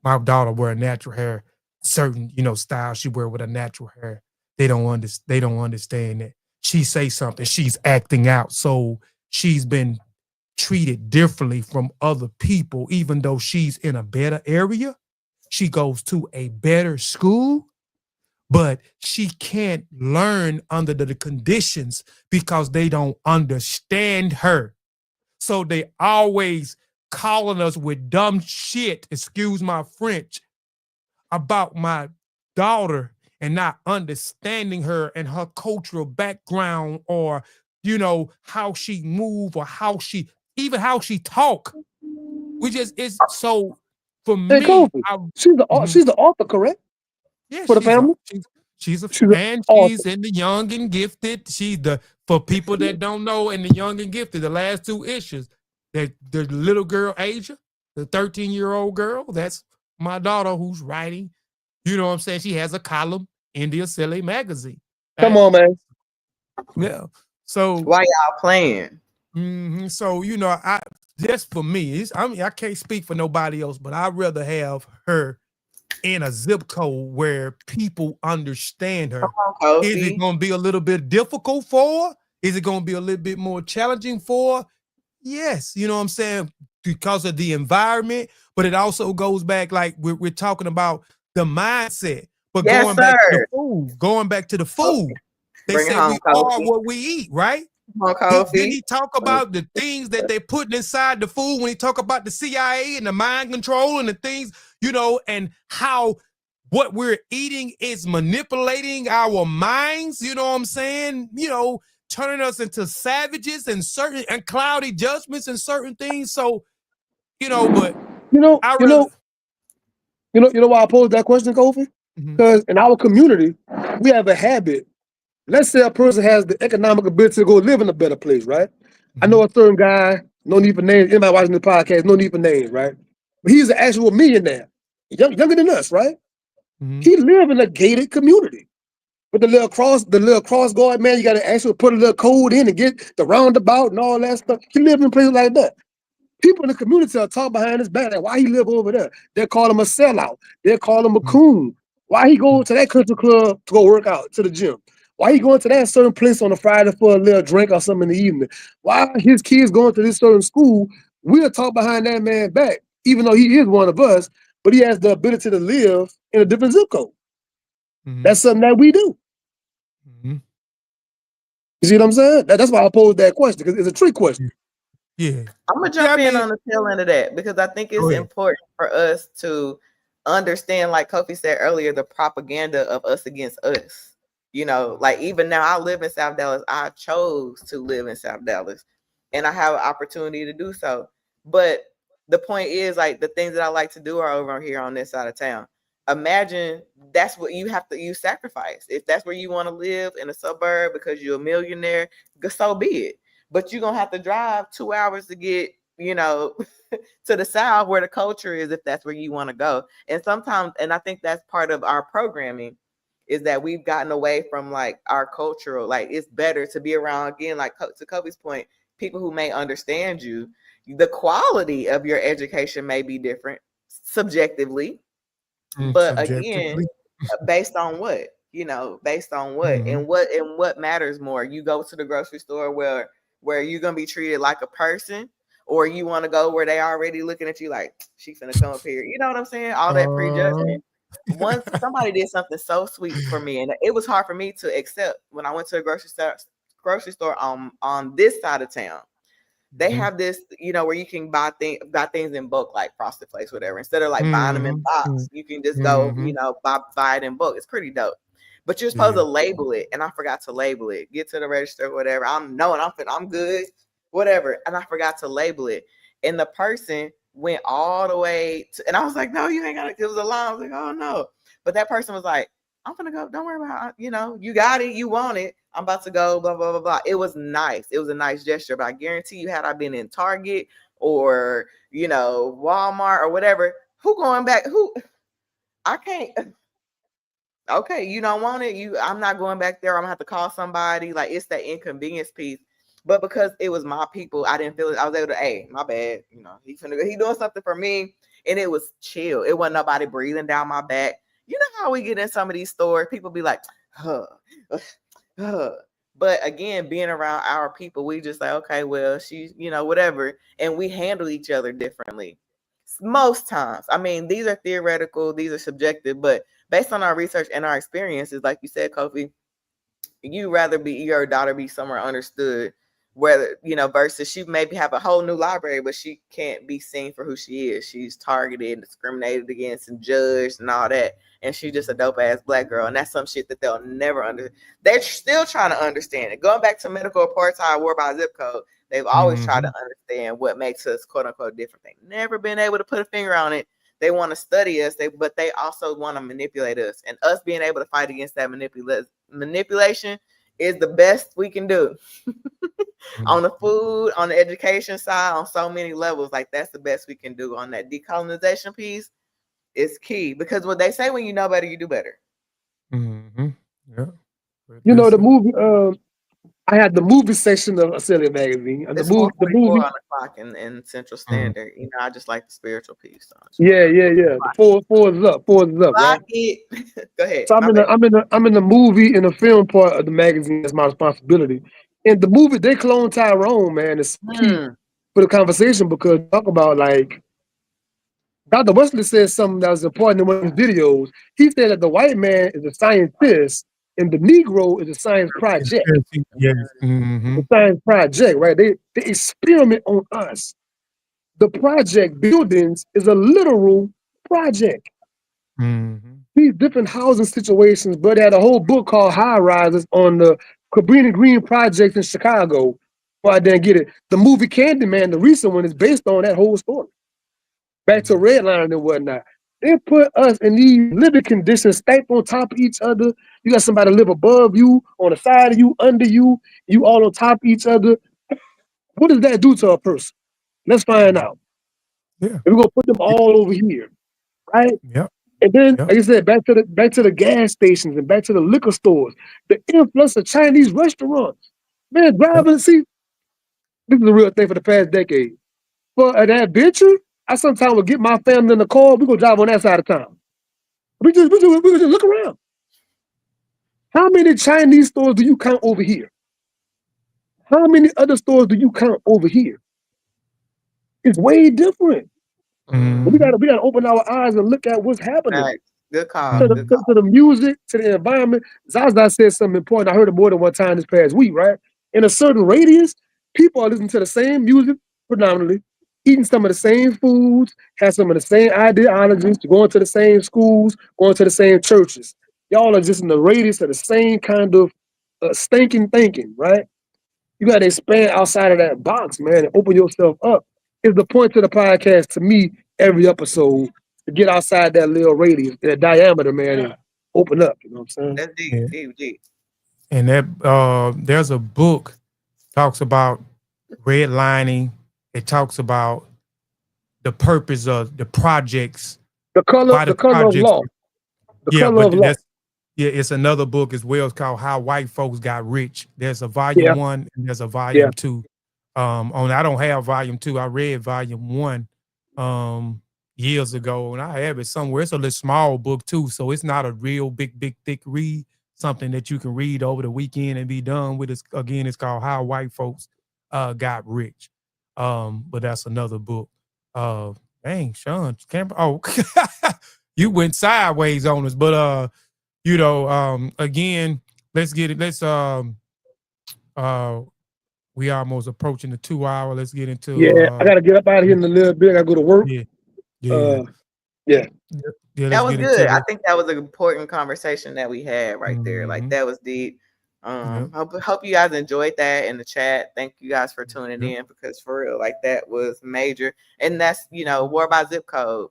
My daughter wear natural hair, certain, style she wear with a natural hair. They don't understand that. She say something, she's acting out. So she's been treated differently from other people, even though she's in a better area. She goes to a better school, but she can't learn under the conditions because they don't understand her. So they always calling us with dumb shit, excuse my French, about my daughter and not understanding her and her cultural background, or how she move, or how she talk. It's so for Hey, me. Kofi, she's the author, correct? Yeah, For the family, she's an and author. she's in the Young and Gifted. She's for people that don't know, in the Young and Gifted, the last 2 issues, that the little girl Asia, the 13-year-old girl, that's my daughter who's writing. You know what I'm saying? She has a column in the Silly magazine. Come Right? on, man. Yeah. So why y'all playing? So I just for me, I can't speak for nobody else, but I'd rather have her in a zip code where people understand her. Is it Kofi. going to be a little bit difficult for her? Is it going to be a little bit more challenging for her? Yes, you know what I'm saying, because of the environment, but it also goes back, like we're talking about the mindset. But Yes, going back to the sir. food, they Bring it say home, we are Kofi. what we eat, right? Come on, Didn't Kofi. he talk about the things that they putting inside the food when he talk about the CIA and the mind control and the things, and how what we're eating is manipulating our minds, you know what I'm saying? Turning us into savages and certain and cloudy judgments and certain things. So, but You know, I you rather know, you know why I posed that question, Kofi? Mhm. Because in our community, we have a habit. Let's say a person has the economic ability to go live in a better place, right? I know a certain guy, no need for names. Anybody watching the podcast, no need for names, right? But he's an actual millionaire, younger than us, right? He live in a gated community with the little cross guard, man. You got to actually put a little code in and get the roundabout and all that stuff. He live in places like that. People in the community are talking behind his back, like, why he live over there? They call him a sellout. They call him a coon. Why he go to that country club to go work out, to the gym? Why he going to that certain place on a Friday for a little drink or something in the evening? Why his kids going to this certain school? We'll talk behind that man back, even though he is one of us, but he has the ability to live in a different zip code. That's something that we do. You see what I'm saying? That's why I posed that question, because it's a trick question. Yeah. I'm gonna jump in on the tail end of that, because I think it's important for us to understand, like Kofi said earlier, the propaganda of us against us. You know, like even now I live in South Dallas. I chose to live in South Dallas and I have an opportunity to do so. But the point is, like, the things that I like to do are over here on this side of town. Imagine that's what you have to, you sacrifice. If that's where you want to live in a suburb because you're a millionaire, so be it. But you're gonna have to drive 2 hours to get, you know, to the south where the culture is, if that's where you want to go. And sometimes, and I think that's part of our programming, is that we've gotten away from like our cultural, like it's better to be around, again, like to Kobe's point, people who may understand you. The quality of your education may be different subjectively, but again, Subjectively. based on what, you know, based on what, Mhm. and what matters more. You go to the grocery store where you're gonna be treated like a person, or you want to go where they already looking at you like she finna come up here. You know what I'm saying? All that Uh, prejudgment. Once somebody did something so sweet for me, and it was hard for me to accept when I went to a grocery store on this side of town. They Mhm. have this, you know, where you can buy things in bulk, like Frosted Flakes, whatever. Instead of like buying them in Mhm. box, you can just go, you Mhm. know, buy it in bulk. It's pretty dope. But you're supposed to Yeah. label it, and I forgot to label it. Get to the register, whatever. I'm knowing I'm good, whatever, and I forgot to label it. And the person went all the way to, and I was like, no, you ain't got it. It was a line. I was like, oh no. But that person was like, I'm gonna go. Don't worry about it. You know, you got it. You want it. I'm about to go. Blah blah blah blah. It was nice. It was a nice gesture. But I guarantee you, had I been in Target or, you know, Walmart or whatever, who going back? Who, I can't. Okay, you don't want it. I'm not going back there. I'm gonna have to call somebody. Like, it's that inconvenience piece. But because it was my people, I didn't feel it. I was able to, hey, my bad. You know, he doing something for me, and it was chill. It wasn't nobody breathing down my back. You know how we get in some of these stores, people be like, huh, huh. But again, being around our people, we just like, okay, well, she's, you know, whatever, and we handle each other differently. Most times, I mean, these are theoretical, these are subjective, but based on our research and our experiences, like you said, Kofi, you rather be your daughter be somewhere understood, whether, you know, versus she maybe have a whole new library, but she can't be seen for who she is. She's targeted, discriminated against, and judged and all that, and she's just a dope ass black girl, and that's some shit that they'll never they're still trying to understand it. Going back to medical apartheid, war by zip code, they've always tried to Mhm. understand what makes us quote unquote different. They've never been able to put a finger on it. They want to study us, but they also want to manipulate us. And us being able to fight against that manipulation is the best we can do. On the food, on the education side, on so many levels. Like, that's the best we can do on that decolonization piece. Is key, because what they say, when you know better, you do better. Mhm. Yeah. But You know, the listen. movie. I had the movie section of Australia magazine, and It's the 4:44 movie. on the clock in Central Mm. Standard. You know, I just like the spiritual piece. So I just want Yeah, to yeah, yeah. The four is up, clock right? it. Go ahead. So My bad. I'm in the movie and the film part of the magazine. That's my responsibility. And the movie, they clone Tyrone, man, is key Hmm. for the conversation because talk about like Dr. Wesley said something that was important in one of his videos. He said that the white man is a scientist and the Negro is a science project. Conspiracy. Yes. The Mhm. science project, right? They experiment on us. The project buildings is a literal project. Mhm. These different housing situations, but they had a whole book called High Rises on the Cabrini Green project in Chicago. Well, I didn't get it. The movie Candyman, the recent one, is based on that whole story. Back to Redline and whatnot. They put us in these living conditions, stacked on top of each other. You got somebody live above you, on the side of you, under you, you all on top of each other. What does that do to a person? Let's find out. Yeah. And we're gonna put them all over here, right? Yep. And then, Yep. like I said, back to the gas stations and back to the liquor stores, the influx of Chinese restaurants. Man, Yep. driving, see, this is a real thing for the past decade. For an adventure, I sometimes would get my family in the car, we go drive on that side of town. We just look around. How many Chinese stores do you count over here? How many other stores do you count over here? It's way different. But Mm. Mhm. we gotta open our eyes and look at what's happening. Right. Good call. To the, Good Mhm. call. to the music, to the environment. Zaza said something important. I heard it more than one time this past week, right? In a certain radius, people are listening to the same music predominantly. eating some of the same foods, have some of the same ideologies, going to the same schools, going to the same churches. Y'all are just in the radius of the same kind of stinking thinking, right? You got to expand outside of that box, man, and open yourself up. Is the point to the podcast to me every episode to get outside that little radius, that diameter, man, and open up. You know what I'm saying? That's deep, Yeah. deep, deep. And that there's a book talks about redlining. It talks about the purpose of the projects, why The the color of projects. law. The Yeah, color but of law. that's it's another book as well. It's called How White Folks Got Rich. There's a volume Yeah, 1 and there's a yeah. volume 2. On I don't have volume 2. I read volume 1 years ago, and I have it somewhere. It's a little small book too, so it's not a real big thick read. Something that you can read over the weekend and be done with. Again, it's called How White Folks Got Rich. But that's another book. Dang, Sean Campbell. Oh, you went sideways on us, but again, let's get it. We almost approaching the 2 hour. Let's get into Yeah, I got to get up out of here in a little bit. I got to go to work. yeah, yeah, Uh, yeah. yeah. That Let's was get into good. I the think that was an important conversation that we had right there. Like that was deep. Yep. Hope you guys enjoyed that in the chat. Thank you guys for tuning Yep. in, because for real, like that was major. And that's, War by Zip Code.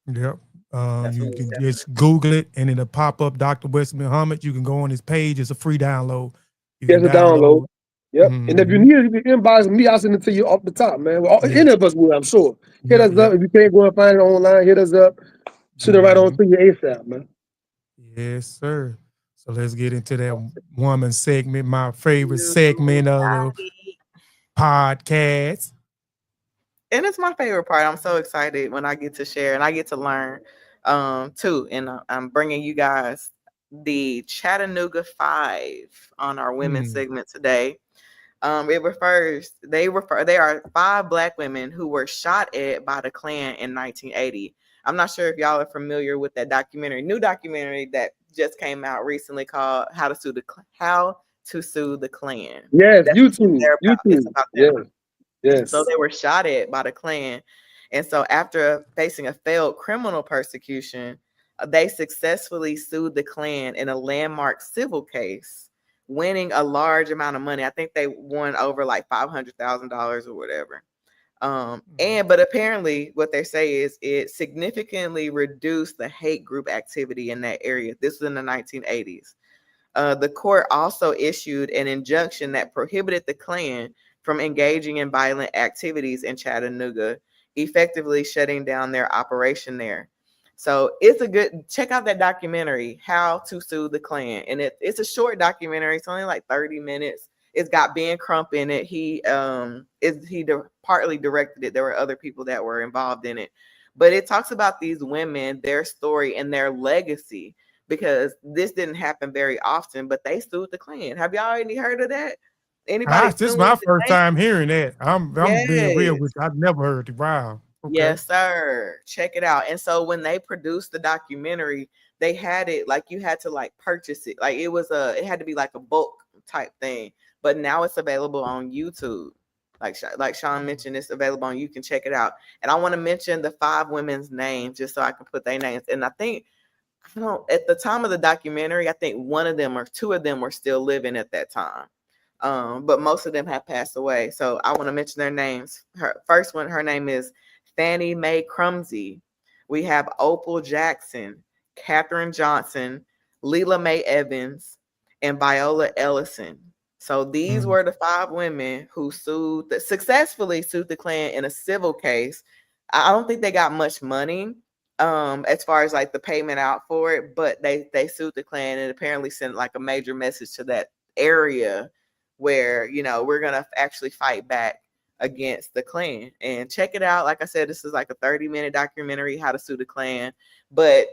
Yep. That's You what can it's just Google it and it'll pop up Dr. Wesley Muhammad. You can go on his page. It's a free download. You Here's can a download. download. Yep. And if you need it, you can inbox me. I'll send it to you off the top, man. Well, Yeah. any of us will, I'm sure. Hit us up. Yep. If you can't go and find it online, hit us up. Send it right on to you ASAP, man. Yes, sir. So let's get into that woman segment, my favorite segment of the podcast. And it's my favorite part. I'm so excited when I get to share and I get to learn too. And I'm bringing you guys the Chattanooga 5 on our women's segment today. They are 5 Black women who were shot at by the Klan in 1980. I'm not sure if y'all are familiar with that new documentary that just came out recently called How to Sue the Klan. Yes, That's YouTube. It's YouTube. about them. Yes. So they were shot at by the Klan. And so after facing a failed criminal persecution, they successfully sued the Klan in a landmark civil case, winning a large amount of money. I think they won over like $500,000 or whatever. But apparently what they say is it significantly reduced the hate group activity in that area. This was in the 1980s. The court also issued an injunction that prohibited the Klan from engaging in violent activities in Chattanooga, effectively shutting down their operation there. So it's check out that documentary, How to Sue the Klan. And it's a short documentary. It's only like 30 minutes. It's got Ben Crump in it. He partly directed it. There were other people that were involved in it. But it talks about these women, their story, and their legacy, because this didn't happen very often, but they sued the Klan. Have y'all already heard of that? Anybody? This is my first time hearing that. I'm being real with you. I've never heard it. Wow. Okay. Yes, sir. Check it out. And so when they produced the documentary, they had it like you had to like purchase it. Like it had to be like a bulk type thing. But now it's available on YouTube. Like Sean mentioned, it's available on. You can check it out. And I want to mention the 5 women's names just so I can put their names. And I think at the time of the documentary, I think one of them or 2 of them were still living at that time. But most of them have passed away. So I want to mention their names. Her name is Fannie Mae Crumsey. We have Opal Jackson, Katherine Johnson, Leela Mae Evans, and Viola Ellison. So these were the 5 women who successfully sued the Klan in a civil case. I don't think they got much money as far as like the payment out for it, but they sued the Klan and apparently sent like a major message to that area where we're gonna actually fight back against the Klan. And check it out. Like I said, this is like a 30-minute documentary, How to Sue the Klan. But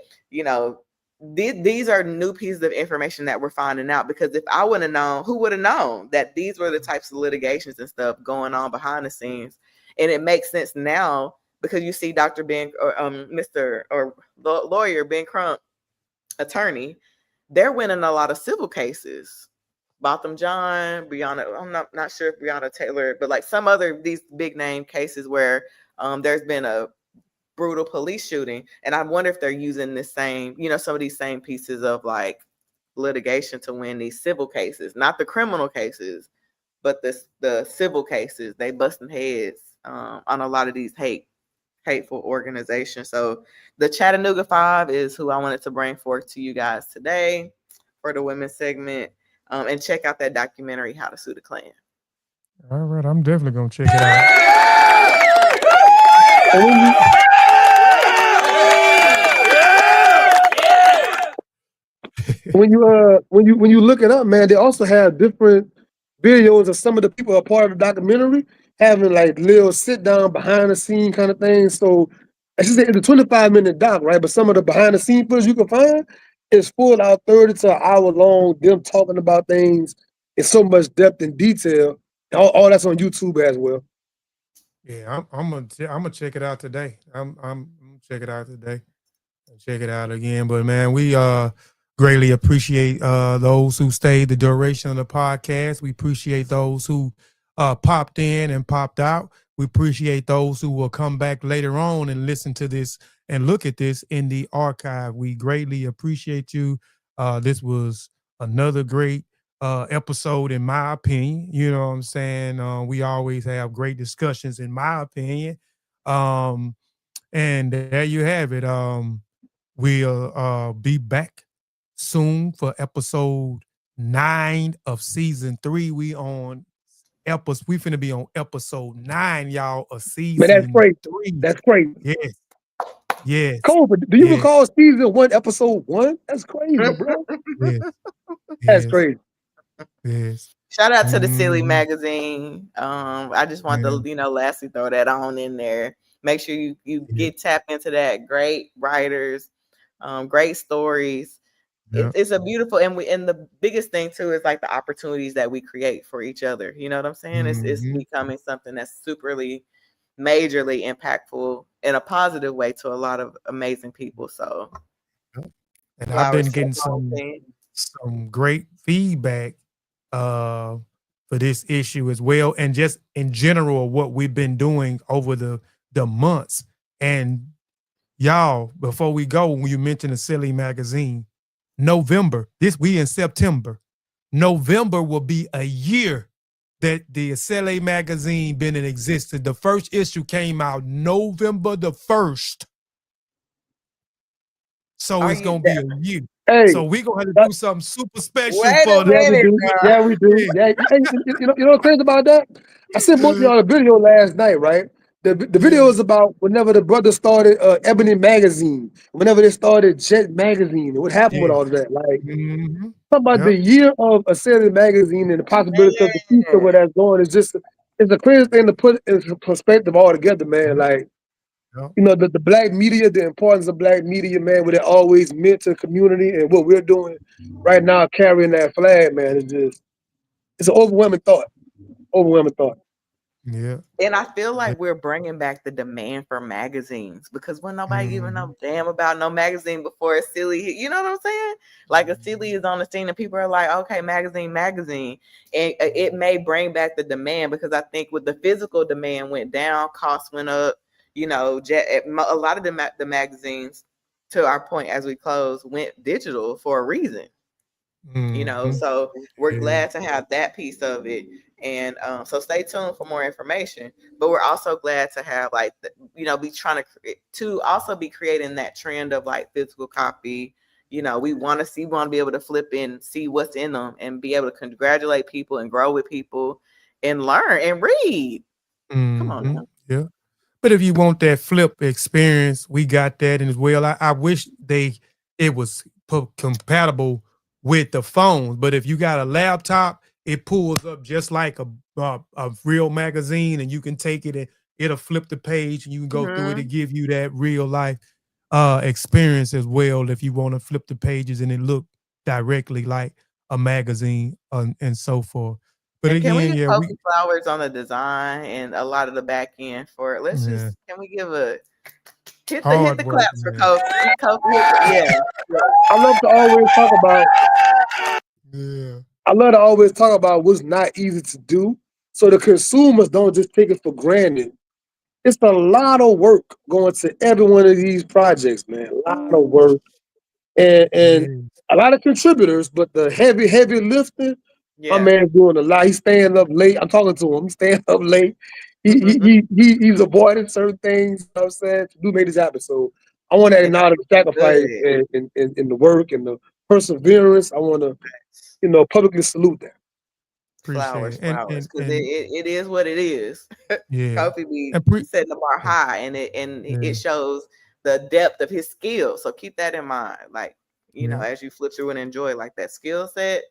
these are new pieces of information that we're finding out, because if I wouldn't have known, who would have known that these were the types of litigations and stuff going on behind the scenes? And it makes sense now, because you see Dr. Ben or Mr. or lawyer Ben Crump, attorney, they're winning a lot of civil cases. Botham John, Breonna, I'm not sure if Breonna Taylor, but like some other these big name cases where There's been a brutal police shooting, and I wonder if they're using the same, some of these same pieces of like litigation to win these civil cases, not the criminal cases, but the civil cases. They busting heads on a lot of these hateful organizations. So the Chattanooga Five is who I wanted to bring forth to you guys today for the women's segment. And check out that documentary, How to Sue the Klan. All right, I'm definitely gonna check it out. When you look it up, man, they also have different videos of some of the people who are part of the documentary having like little sit down behind the scene kind of things. So I should say it's a 25-minute doc, right? But some of the behind the scene footage you can find is full out 30 to an hour long, them talking about things in so much depth and detail. All that's on YouTube as well. Yeah, I'm gonna check it out today. I'm gonna check it out today. Check it out again. But man, we greatly appreciate those who stayed the duration of the podcast. We appreciate those who popped in and popped out. We appreciate those who will come back later on and listen to this and look at this in the archive. We greatly appreciate you. This was another great episode, in my opinion. You know what I'm saying? We always have great discussions, in my opinion. And there you have it. We'll be back soon for episode 9 of season 3. We finna be on episode 9, y'all, of season Man, that's crazy. 3. That's crazy. Yes. Yes. Cobra, do you recall season 1, episode 1? That's crazy, bro. Yes. That's crazy. Yes. Shout out to the Silly Magazine. I just want to, lastly throw that on in there. Make sure you get tapped into that. Great writers, great stories. It's a beautiful, and the biggest thing too is like the opportunities that we create for each other. You know what I'm saying? It's becoming something that's superly, majorly impactful in a positive way to a lot of amazing people. So, and I've been getting some great feedback for this issue as well, and just in general what we've been doing over the months. And y'all, before we go, when you mentioned the Silly Magazine, November, we in September. November will be a year that the Silly Magazine been in existence. The first issue came out November the 1st. So it's gonna be a year. Hey, so we're gonna have to do something super special for them. Yeah, we do. Yeah, you know what's crazy about that? I sent both of y'all a video last night, right? The video is about whenever the brothers started Ebony Magazine, whenever they started Jet Magazine, what happened with all of that. Like, talking about the year of a Silly Magazine and the possibility of the future where that's going is just, it's the crazy thing to put in perspective altogether, man. Like, the black media, the importance of black media, man, what it always meant to the community and what we're doing right now, carrying that flag, man, it's an overwhelming thought. Yeah. And I feel like we're bringing back the demand for magazines, because when nobody giving a damn about no magazine before it's Silly, you know what I'm saying? Like a Silly is on the scene and people are like, okay, magazine. And it may bring back the demand, because I think with the physical demand went down, costs went up, a lot of the magazines, to our point as we close, went digital for a reason. So we're glad to have that piece of it. And so stay tuned for more information, but we're also glad to have be trying to also be creating that trend of like physical copy. We want to be able to flip in, see what's in them, and be able to congratulate people and grow with people and learn and read. Come on now. Yeah. But if you want that flip experience, we got that as well. I wish it was compatible with the phones, but if you got a laptop, it pulls up just like a real magazine, and you can take it and it'll flip the page and you can go through it and give you that real life experience as well. If you want to flip the pages and it look directly like a magazine and so forth. But and again, can we get flowers on the design and a lot of the back end for it? Can we give hit the claps for Kofi? Yeah. I love to always talk about. I love to always talk about what's not easy to do, so the consumers don't just take it for granted it's a lot of work going to every one of these projects, man. A lot of work and a lot of contributors, but the heavy lifting, my Yeah. man's doing a lot. He's staying up late. I'm talking to him. He's staying up late. He's avoiding certain things, you know what I'm saying, to do make this happen. So I want to And acknowledge the sacrifice and the work and the perseverance. I want to, publicly salute that. flowers, Appreciate it. flowers, because And it is what it is. yeah. Kofi be And setting the bar yeah, high, and it yeah, shows the depth of his skills. So keep that in mind. Like, yeah, as you flip through and enjoy like that skill set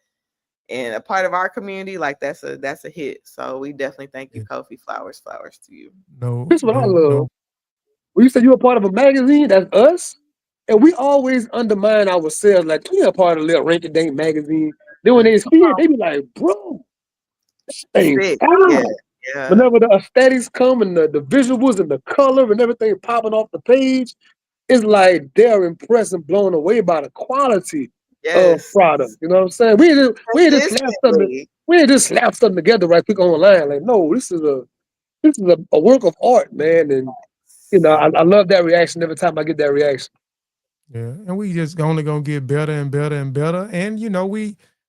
and a part of our community, like that's a hit. So we definitely thank you, yeah. Kofi. Flowers to you. No, This is what I no, love. no. When you said you're a part of a magazine, that's us. And we always undermine ourselves, like, you're a part of a little ranky dink magazine. Then when they see it, they be like, bro, this thing Sick. fine. Yeah. Yeah. Whenever the aesthetics come and the visuals and the color and everything popping off the page, it's like they're impressed and blown away by the quality of Yes. product. You know what I'm saying? We ain't just slap something. Consistently. We ain't just slap something together right quick online. Like, no, this is a work of art, man. And I love that reaction every time I get that reaction. Yeah, and we just only gonna get better and better and better. And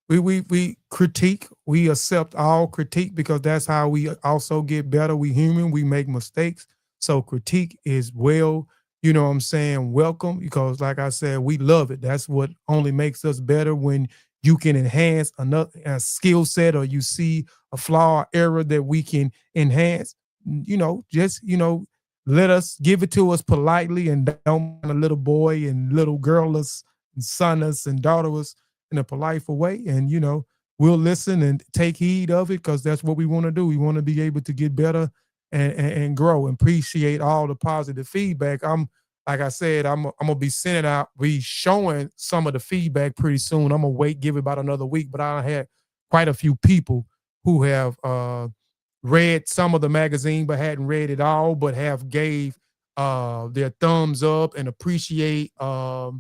we critique, we accept all critique because that's how we also get better. We human, we make mistakes. So critique is well, you know what I'm saying, welcome because like I said, we love it. That's what only makes us better when you can enhance another a skill set or you see a flaw or error that we can enhance. Just let us give it to us politely and don't mind a little boy and little girl us and son us and daughter us in a polite way. And we'll listen and take heed of it because that's what we want to do. We want to be able to get better and grow and appreciate all the positive feedback. Like I said, I'm gonna be sending out, be showing some of the feedback pretty soon. I'm gonna wait, give it about another week, but I had quite a few people who have read some of the magazine but hadn't read it all, but have gave their thumbs up and appreciate. But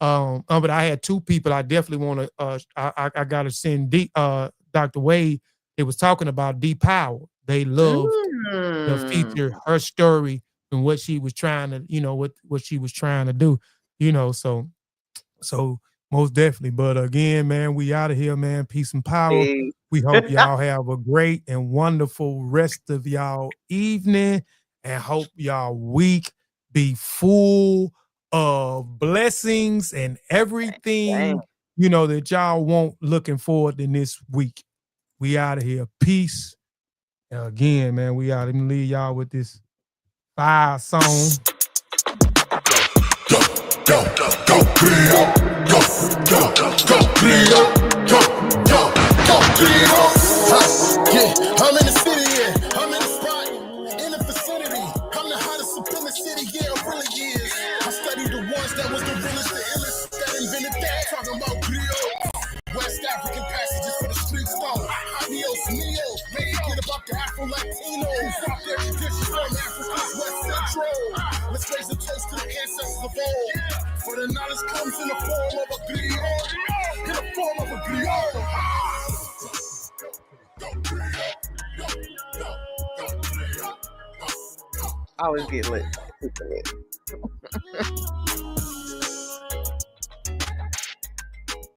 I had two people I definitely want to. I got to send Dr. Wade. It was talking about D Power. They loved the feature, her story, and what she was trying to, what she was trying to do. So most definitely. But again, man, we out of here, man. Peace and power. Peace. We hope y'all have a great and wonderful rest of y'all evening and hope y'all week be full of blessings and everything, Dang. that y'all want looking forward in this week. We out of here. Peace. And again, man, we out. Let me leave y'all with this fire song. Go, Griot. Go, Griot. Go, Griot. Yeah, I'm in the city, yeah. I'm in the spot, in the vicinity. I'm the hottest up in the city, yeah, it really is. I studied the ones that was the realest, the illest, that invented that. Talking about Griots. West African passages for the streets, though. Adios, Neo. Make it get about the Afro-Latinos. Rock their traditions from Africa's West Central. Let's raise a toast to the ancestors of old. For the knowledge comes in the form of a griot. In the form of a griot. I always get lit. Super lit.